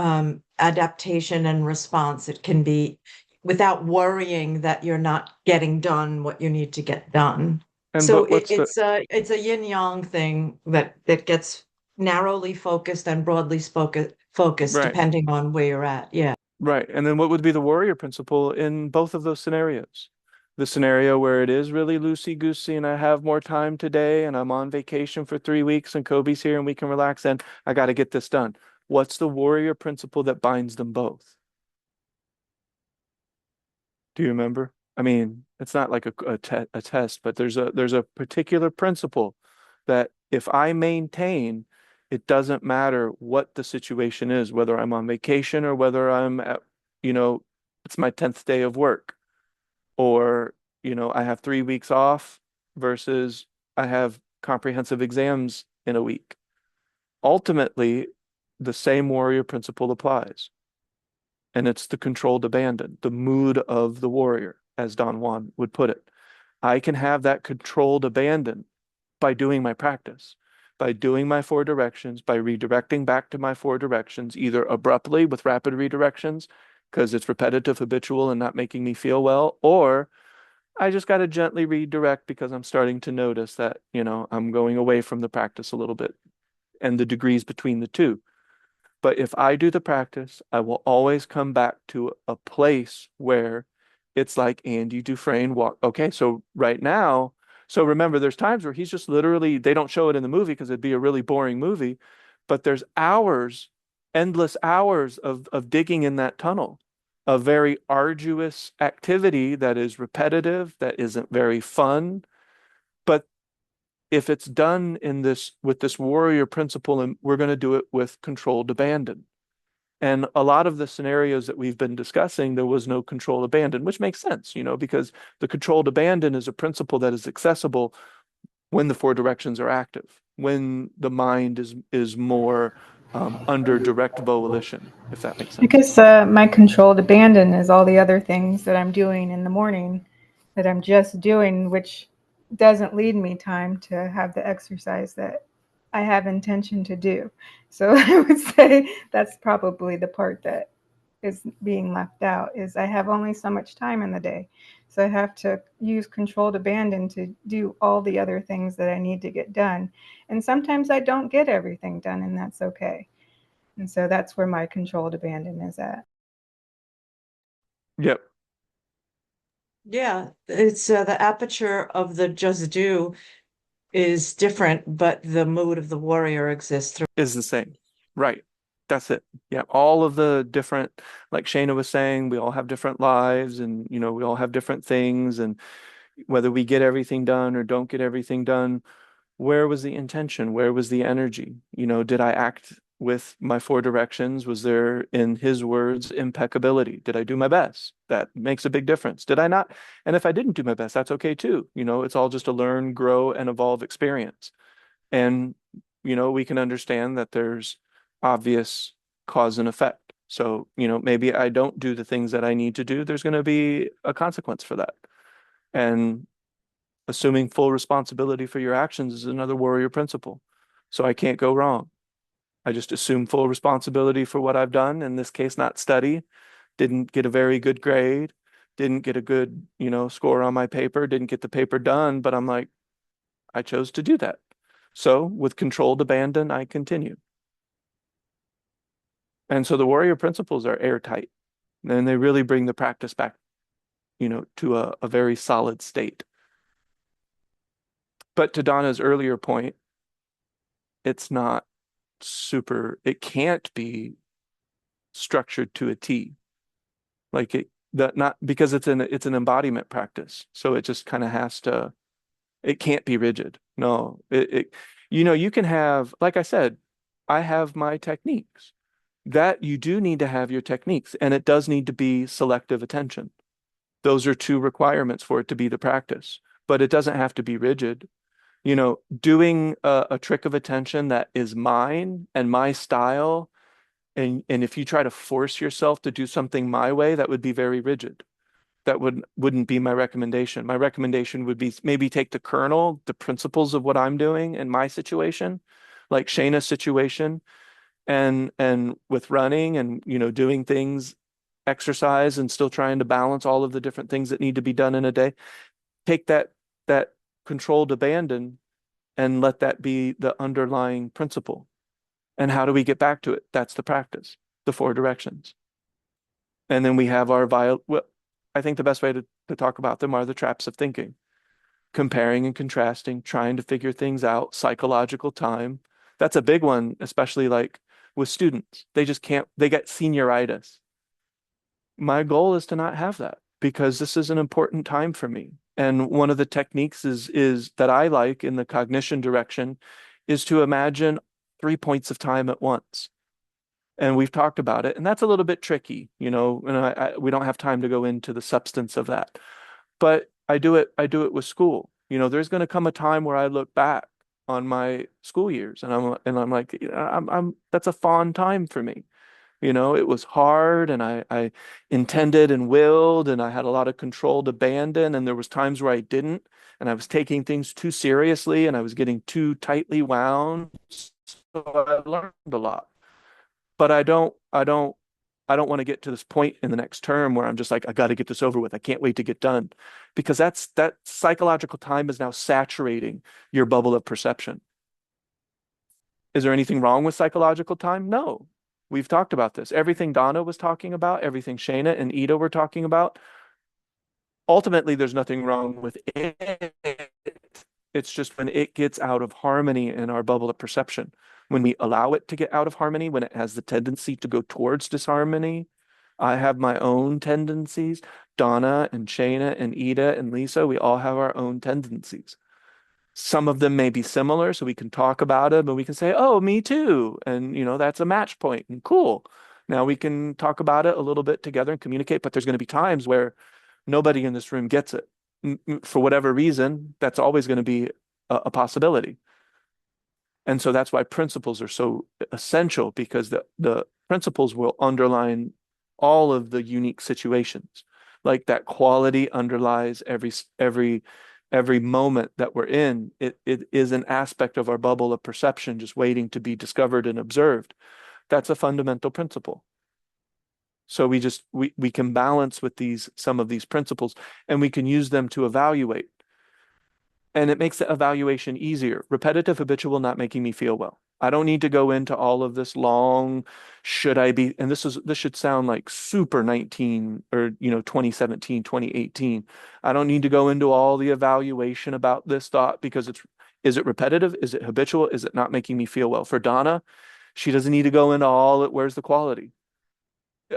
adaptation and response. It can be without worrying that you're not getting done what you need to get done. And So but what's the it's a yin yang thing that gets narrowly focused and broadly focused right, depending on where you're at. Yeah. right. And then what would be the warrior principle in both of those scenarios? The scenario where it is really loosey-goosey and I have more time today and I'm on vacation for 3 weeks and Kobe's here and we can relax and I got to get this done. What's the warrior principle that binds them both? Do you remember? I mean, it's not like a test, but there's a particular principle that if I maintain, it doesn't matter what the situation is, whether I'm on vacation or whether I'm at, you know, it's my 10th day of work, or, I have 3 weeks off versus I have comprehensive exams in a week. Ultimately, the same warrior principle applies. And it's the controlled abandon, the mood of the warrior, as Don Juan would put it. I can have that controlled abandon by doing my practice, by doing my four directions, by redirecting back to my four directions, either abruptly with rapid redirections, because it's repetitive, habitual, and not making me feel well, or I just got to gently redirect because I'm starting to notice that, I'm going away from the practice a little bit and the degrees between the two. But if I do the practice, I will always come back to a place where it's like Andy Dufresne walk. Okay, so right now, so remember, there's times where he's just literally, they don't show it in the movie because it'd be a really boring movie, but there's hours, endless hours of digging in that tunnel, a very arduous activity that is repetitive, that isn't very fun. But if it's done in this with this warrior principle, and we're going to do it with controlled abandon. And a lot of the scenarios that we've been discussing, there was no controlled abandon, which makes sense, because the controlled abandon is a principle that is accessible when the four directions are active, when the mind is more under direct volition, if that makes sense. Because my controlled abandon is all the other things that I'm doing in the morning that I'm just doing, which doesn't lead me time to have the exercise that I have intention to do. So I would say that's probably the part that is being left out is I have only so much time in the day. So I have to use controlled abandon to do all the other things that I need to get done. And sometimes I don't get everything done, and that's okay. And so that's where my controlled abandon is at. Yep, Yeah, it's the aperture of the just do is different, but the mood of the warrior exists through. is the same. Right. That's it. Yeah. All of the different, like Shayna was saying, we all have different lives and, we all have different things. And whether we get everything done or don't get everything done, where was the intention? Where was the energy? Did I act with my four directions? Was there, in his words, impeccability? Did I do my best? That makes a big difference. Did I not? And if I didn't do my best, that's okay too. It's all just a learn, grow, and evolve experience. And, we can understand that there's obvious cause and effect. So, maybe I don't do the things that I need to do. There's going to be a consequence for that. And assuming full responsibility for your actions is another warrior principle. So I can't go wrong. I just assume full responsibility for what I've done. In this case, not study, didn't get a very good grade, didn't get a good, score on my paper, didn't get the paper done, but I'm like, I chose to do that. So with controlled abandon, I continue. And so the warrior principles are airtight, and they really bring the practice back, to a very solid state. But to Donna's earlier point, it's not it can't be structured to a T. Like that not because it's an embodiment practice. So it just kind of it can't be rigid. No, you can have, like I said, I have my techniques. That you do need to have your techniques, and it does need to be selective attention. Those are two requirements for it to be the practice, but it doesn't have to be rigid. Doing a trick of attention that is mine and my style, and if you try to force yourself to do something my way, that would be very rigid. That wouldn't be my recommendation. My recommendation would be maybe take the kernel, the principles of what I'm doing in my situation, like Shayna's situation, and with running and doing things, exercise, and still trying to balance all of the different things that need to be done in a day. Take that controlled abandon and let that be the underlying principle. And how do we get back to it? That's the practice, the four directions. And then we have well, I think the best way to talk about them are the traps of thinking, comparing and contrasting, trying to figure things out, psychological time. That's a big one, especially like with students. They just can't, they get senioritis. My goal is to not have that because this is an important time for me. And one of the techniques is that I like in the cognition direction is to imagine 3 points of time at once. And we've talked about it, and that's a little bit tricky, and we don't have time to go into the substance of that. But I do it with school. There's going to come a time where I look back on my school years and I'm like, that's a fond time for me. It was hard, and I intended and willed, and I had a lot of controlled abandon, and there was times where I didn't, and I was taking things too seriously, and I was getting too tightly wound. So I learned a lot. But I don't want to get to this point in the next term where I'm just like, I got to get this over with. I can't wait to get done. Because that psychological time is now saturating your bubble of perception. Is there anything wrong with psychological time? No. We've talked about this. Everything Donna was talking about, everything Shayna and Ida were talking about, ultimately, there's nothing wrong with it. It's just when it gets out of harmony in our bubble of perception, when we allow it to get out of harmony, when it has the tendency to go towards disharmony. I have my own tendencies. Donna and Shayna and Ida and Lisa, we all have our own tendencies. Some of them may be similar, so we can talk about them and we can say, oh, me too. And, that's a match point and cool. Now we can talk about it a little bit together and communicate, but there's going to be times where nobody in this room gets it. For whatever reason, that's always going to be a possibility. And so that's why principles are so essential, because the principles will underline all of the unique situations. Like that quality underlies every moment that we're in. It is an aspect of our bubble of perception just waiting to be discovered and observed. That's a fundamental principle. So we can balance with some of these principles, and we can use them to evaluate. And it makes the evaluation easier. Repetitive, habitual, not making me feel well. I don't need to go into all of this long, should I be, and this should sound like super 19 or 2017, 2018. I don't need to go into all the evaluation about this thought because is it repetitive? Is it habitual? Is it not making me feel well? For Donna, she doesn't need to go into all it, where's the quality?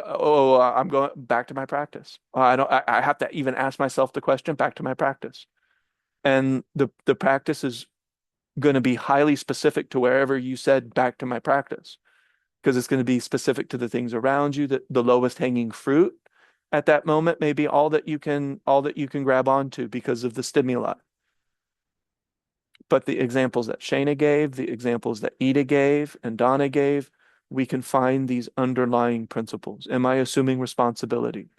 Oh, I'm going back to my practice. I have to even ask myself the question, back to my practice. And the practice is going to be highly specific to wherever you said back to my practice, because it's going to be specific to the things around you, that the lowest hanging fruit at that moment may be all that you can grab onto because of the stimuli. But the examples that Shayna gave, the examples that Ida gave and Donna gave, we can find these underlying principles. Am I assuming responsibility?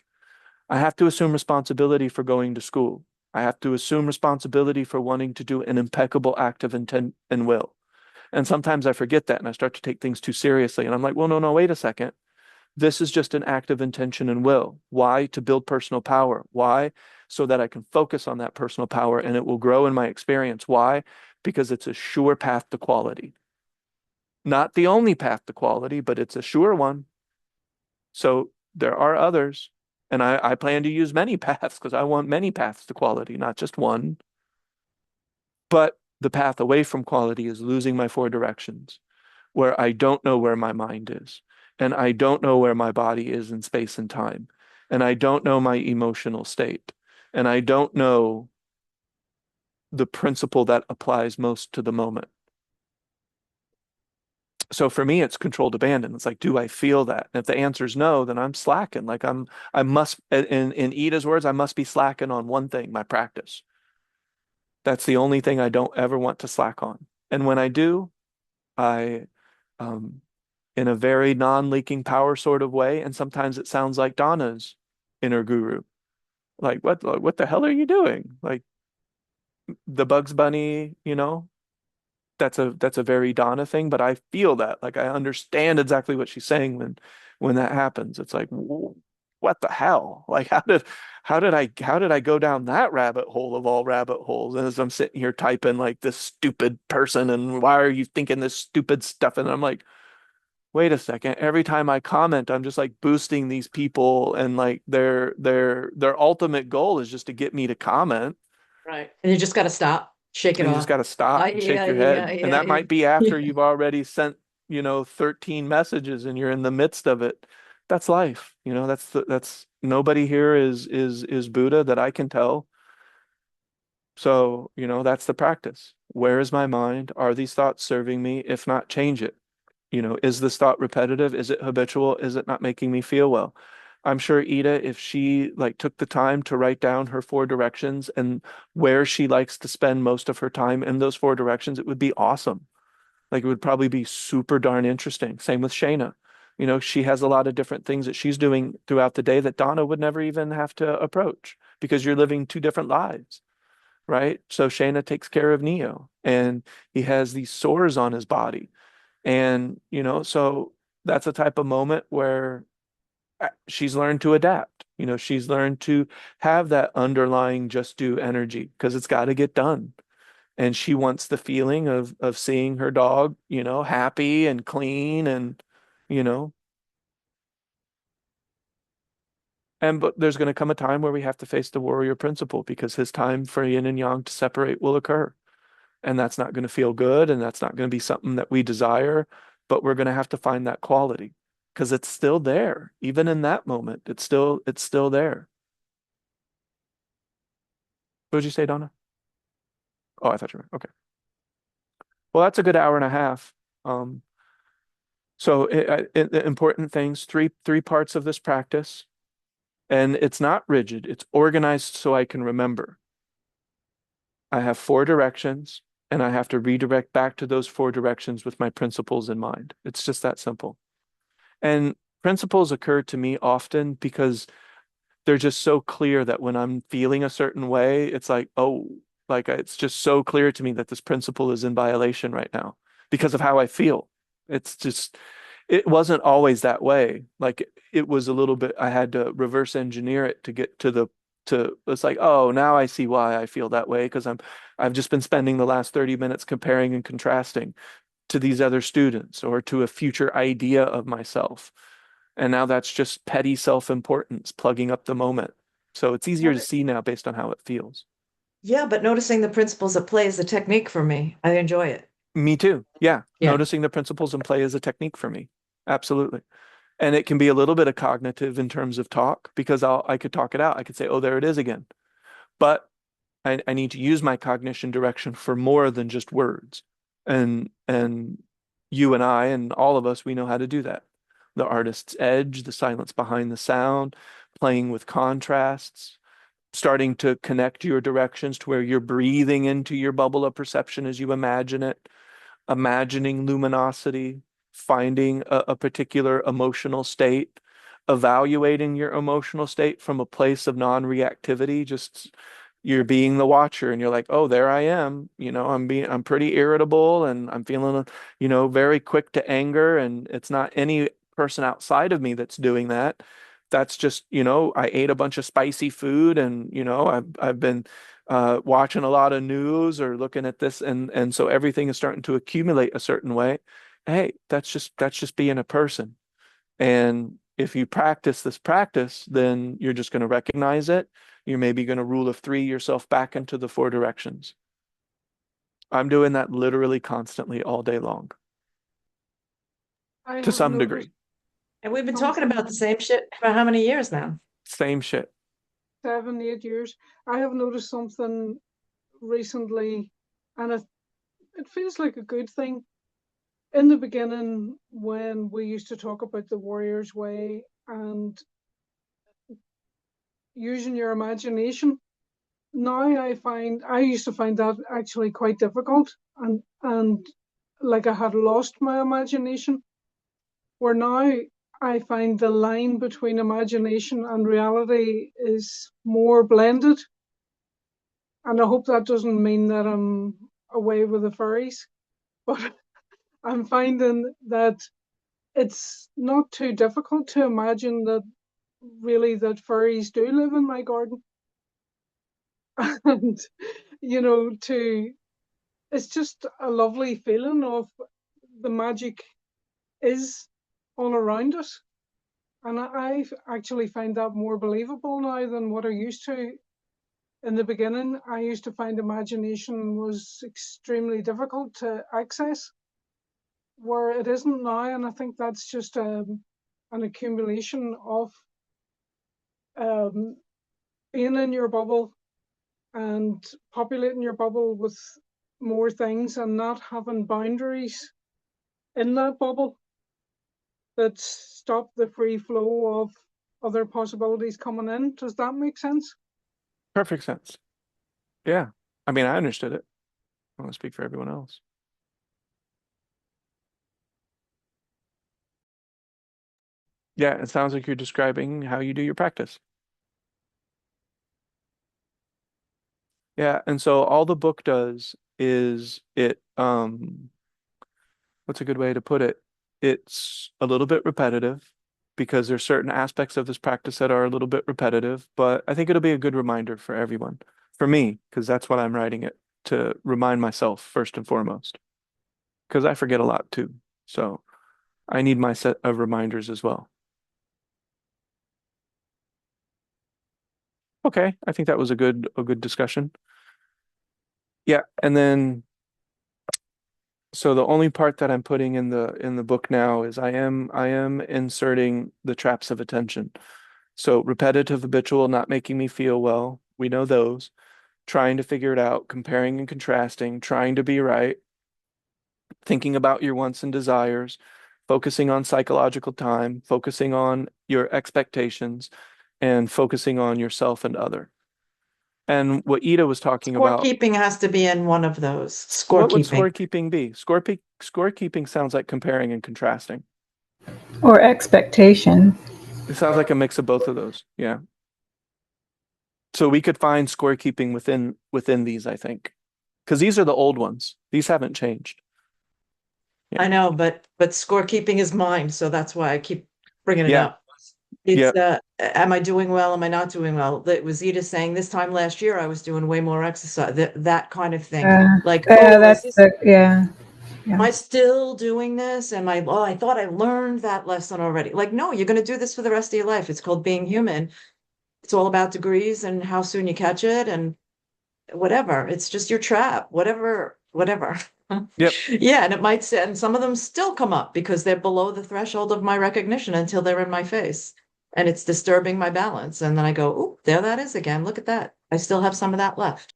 I have to assume responsibility for going to school. I have to assume responsibility for wanting to do an impeccable act of intent and will. And sometimes I forget that and I start to take things too seriously. And I'm like, well, no, wait a second. This is just an act of intention and will. Why? To build personal power. Why? So that I can focus on that personal power and it will grow in my experience. Why? Because it's a sure path to quality. Not the only path to quality, but it's a sure one. So there are others. And I plan to use many paths because I want many paths to quality, not just one. But the path away from quality is losing my four directions, where I don't know where my mind is, and I don't know where my body is in space and time, and I don't know my emotional state, and I don't know the principle that applies most to the moment. So for me, it's controlled abandon. It's like, do I feel that? And if the answer is no, then I'm slacking. Like I must, in Ida's words, I must be slacking on one thing, my practice. That's the only thing I don't ever want to slack on. And when I do, I, um, in a very non-leaking power sort of way, and sometimes it sounds like Donna's inner guru. Like, what the hell are you doing? Like the Bugs Bunny, that's a very Donna thing, but I feel that. Like I understand exactly what she's saying when that happens. It's like, what the hell? Like how did I go down that rabbit hole of all rabbit holes? And as I'm sitting here typing like this stupid person, and why are you thinking this stupid stuff? And I'm like, wait a second. Every time I comment, I'm just like boosting these people, and like their ultimate goal is just to get me to comment. Right. And you just got to stop, shake it And you just off. got to stop and shake Yeah, your yeah, head. And yeah, that yeah. might be after Yeah. you've already sent, 13 messages and you're in the midst of it. That's life. That's nobody here is Buddha that I can tell. So, that's the practice. Where is my mind? Are these thoughts serving me? If not, change it. Is this thought repetitive? Is it habitual? Is it not making me feel well? I'm sure Ida, if she like took the time to write down her four directions and where she likes to spend most of her time in those four directions, it would be awesome. Like it would probably be super darn interesting. Same with Shayna. She has a lot of different things that she's doing throughout the day that Donna would never even have to approach because you're living two different lives, right? So Shayna takes care of Neo and he has these sores on his body and, so that's a type of moment where she's learned to adapt. She's learned to have that underlying just do energy because it's got to get done. And she wants the feeling of seeing her dog, happy and clean and, you know, but there's going to come a time where we have to face the warrior principle because his time for yin and yang to separate will occur. And that's not going to feel good and that's not going to be something that we desire, but we're going to have to find that quality because it's still there. Even in that moment, it's still there. What did you say, Donna? Oh, I thought you were okay. Well, that's a good hour and a half. Um, so important things, three parts of this practice, and it's not rigid. It's organized so I can remember. I have four directions, and I have to redirect back to those four directions with my principles in mind. It's just that simple. And principles occur to me often because they're just so clear that when I'm feeling a certain way, it's like, oh, like it's just so clear to me that this principle is in violation right now because of how I feel. It's just, it wasn't always that way. Like it was a little bit, I had to reverse engineer it to get it's like, oh, now I see why I feel that way because I've just been spending the last 30 minutes comparing and contrasting to these other students or to a future idea of myself. And now that's just petty self-importance, plugging up the moment. So it's easier to see now based on how it feels. Yeah, but noticing the principles at play is a technique for me. I enjoy it. Me too. Yeah. Yeah. Noticing the principles in play is a technique for me. Absolutely. And it can be a little bit of cognitive in terms of talk because I could talk it out. I could say, oh, there it is again. But I need to use my cognition direction for more than just words. And you and I and all of us, we know how to do that. The artist's edge, the silence behind the sound, playing with contrasts, starting to connect your directions to where you're breathing into your bubble of perception as you imagine it, imagining luminosity, finding a particular emotional state, evaluating your emotional state from a place of non-reactivity, just you're being the watcher and you're like, oh, there I am. I'm pretty irritable and I'm feeling, very quick to anger and it's not any person outside of me that's doing that. That's just, I ate a bunch of spicy food, and I've been watching a lot of news or looking at this, and so everything is starting to accumulate a certain way. Hey, that's just being a person. And if you practice this practice, then you're just going to recognize it. You're maybe going to rule of three yourself back into the four directions. I'm doing that literally constantly all day long I to have some noticed degree. And we've been talking something about the same shit for how many years now? Same shit. 7, 8 years. I have noticed something recently, and it feels like a good thing. In the beginning, when we used to talk about the warrior's way and using your imagination, now I used to find that actually quite difficult, and like I had lost my imagination. Where now I find the line between imagination and reality is more blended. And I hope that doesn't mean that I'm away with the fairies, but I'm finding that it's not too difficult to imagine that really that fairies do live in my garden. And, it's just a lovely feeling of the magic is all around us. And I actually find that more believable now than what I used to. In the beginning, I used to find imagination was extremely difficult to access, where it isn't now. And I think that's just an accumulation of um, being in your bubble and populating your bubble with more things and not having boundaries in that bubble that stop the free flow of other possibilities coming in. Does that make sense? Perfect sense. Yeah. I mean, I understood it. I want to speak for everyone else. Yeah, it sounds like you're describing how you do your practice. Yeah, and so all the book does is what's a good way to put it? It's a little bit repetitive because there's certain aspects of this practice that are a little bit repetitive, but I think it'll be a good reminder for everyone. For me, because that's what I'm writing it to remind myself first and foremost, because I forget a lot too. So I need my set of reminders as well. Okay, I think that was a good discussion. Yeah, and then so the only part that I'm putting in the book now is I am inserting the traps of attention. So repetitive, habitual, not making me feel well. We know those. Trying to figure it out, comparing and contrasting, trying to be right, thinking about your wants and desires, focusing on psychological time, focusing on your expectations, and focusing on yourself and other. And what Ida was talking about, Scorekeeping has to be in one of those. what would Scorekeeping. scorekeeping be? Scorekeeping sounds like comparing and contrasting. Or expectation. It sounds like a mix of both of those. Yeah. So we could find scorekeeping within these, I think, because these are the old ones. These haven't changed. Yeah. I know, but scorekeeping is mine, so that's why I keep bringing it Yeah. up. It's Yeah. am I doing well? Am I not doing well? It was Zita saying this time last year I was doing way more exercise, that kind of thing. Like, Yeah, oh, is that's this, the, yeah. am I still doing this? Am I, oh, I thought I learned that lesson already. Like, no, you're going to do this for the rest of your life. It's called being human. It's all about degrees and how soon you catch it and whatever. It's just your trap, whatever, whatever. Yep. Yeah, and it might say, and some of them still come up because they're below the threshold of my recognition until they're in my face. And it's disturbing my balance. And then I go, oh, there that is again. Look at that. I still have some of that left.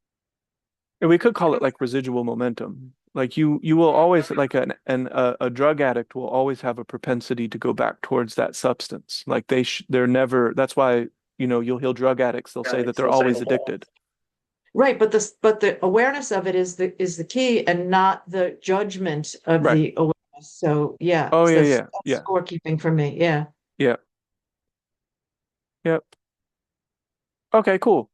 And we could call it like residual momentum. Like you will always like a drug addict will always have a propensity to go back towards that substance. Like they're never. That's why you'll hear drug addicts. They'll say that they're always addicted. Right, but the awareness of it is the key and not the judgment of Right. the awareness. So yeah, Oh so yeah, that's yeah, yeah, scorekeeping for me. Yeah. yeah, yep. Okay, cool.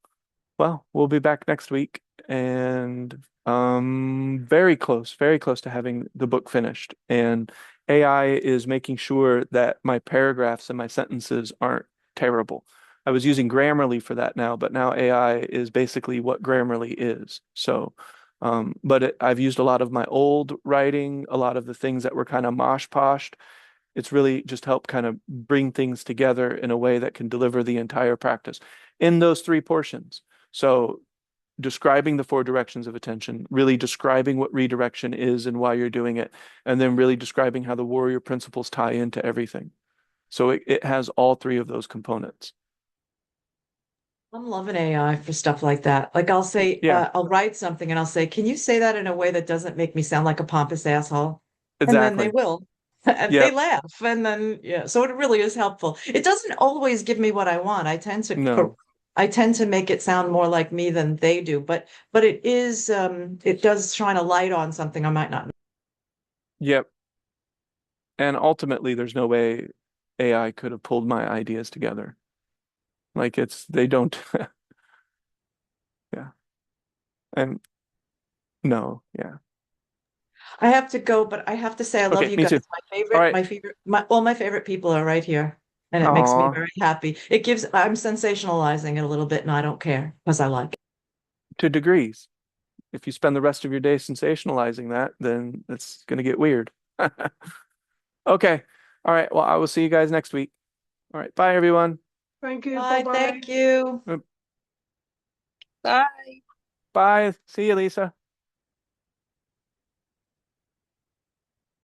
Well, we'll be back next week, and very close to having the book finished. And AI is making sure that my paragraphs and my sentences aren't terrible. I was using Grammarly for that now, but now AI is basically what Grammarly is. So, I've used a lot of my old writing, a lot of the things that were kind of mosh-poshed. It's really just helped kind of bring things together in a way that can deliver the entire practice in those three portions. So describing the four directions of attention, really describing what redirection is and why you're doing it, and then really describing how the warrior principles tie into everything. So it has all three of those components. I'm loving AI for stuff like that. Like I'll say, Yeah, I'll write something and I'll say, can you say that in a way that doesn't make me sound like a pompous asshole? And then they exactly. will. And they Yep. laugh. And then, yeah, so it really is helpful. It doesn't always give me what I want. No. I tend to make it sound more like me than they do, but it is, it does shine a light on something I might not know. Yep. And ultimately, there's no way AI could have pulled my ideas together. Like they don't, yeah. And no, yeah. I have to go, but I have to say I love Okay, you me guys. too. All right. All my favorite people are right here. And it makes me Aw, very happy. I'm sensationalizing it a little bit and I don't care because I like it. to degrees. If you spend the rest of your day sensationalizing that, then it's going to get weird. Okay. All right. Well, I will see you guys next week. All right. Bye, everyone. Thank you. Bye, Bye-bye. thank you. Bye. Bye. See you, Lisa.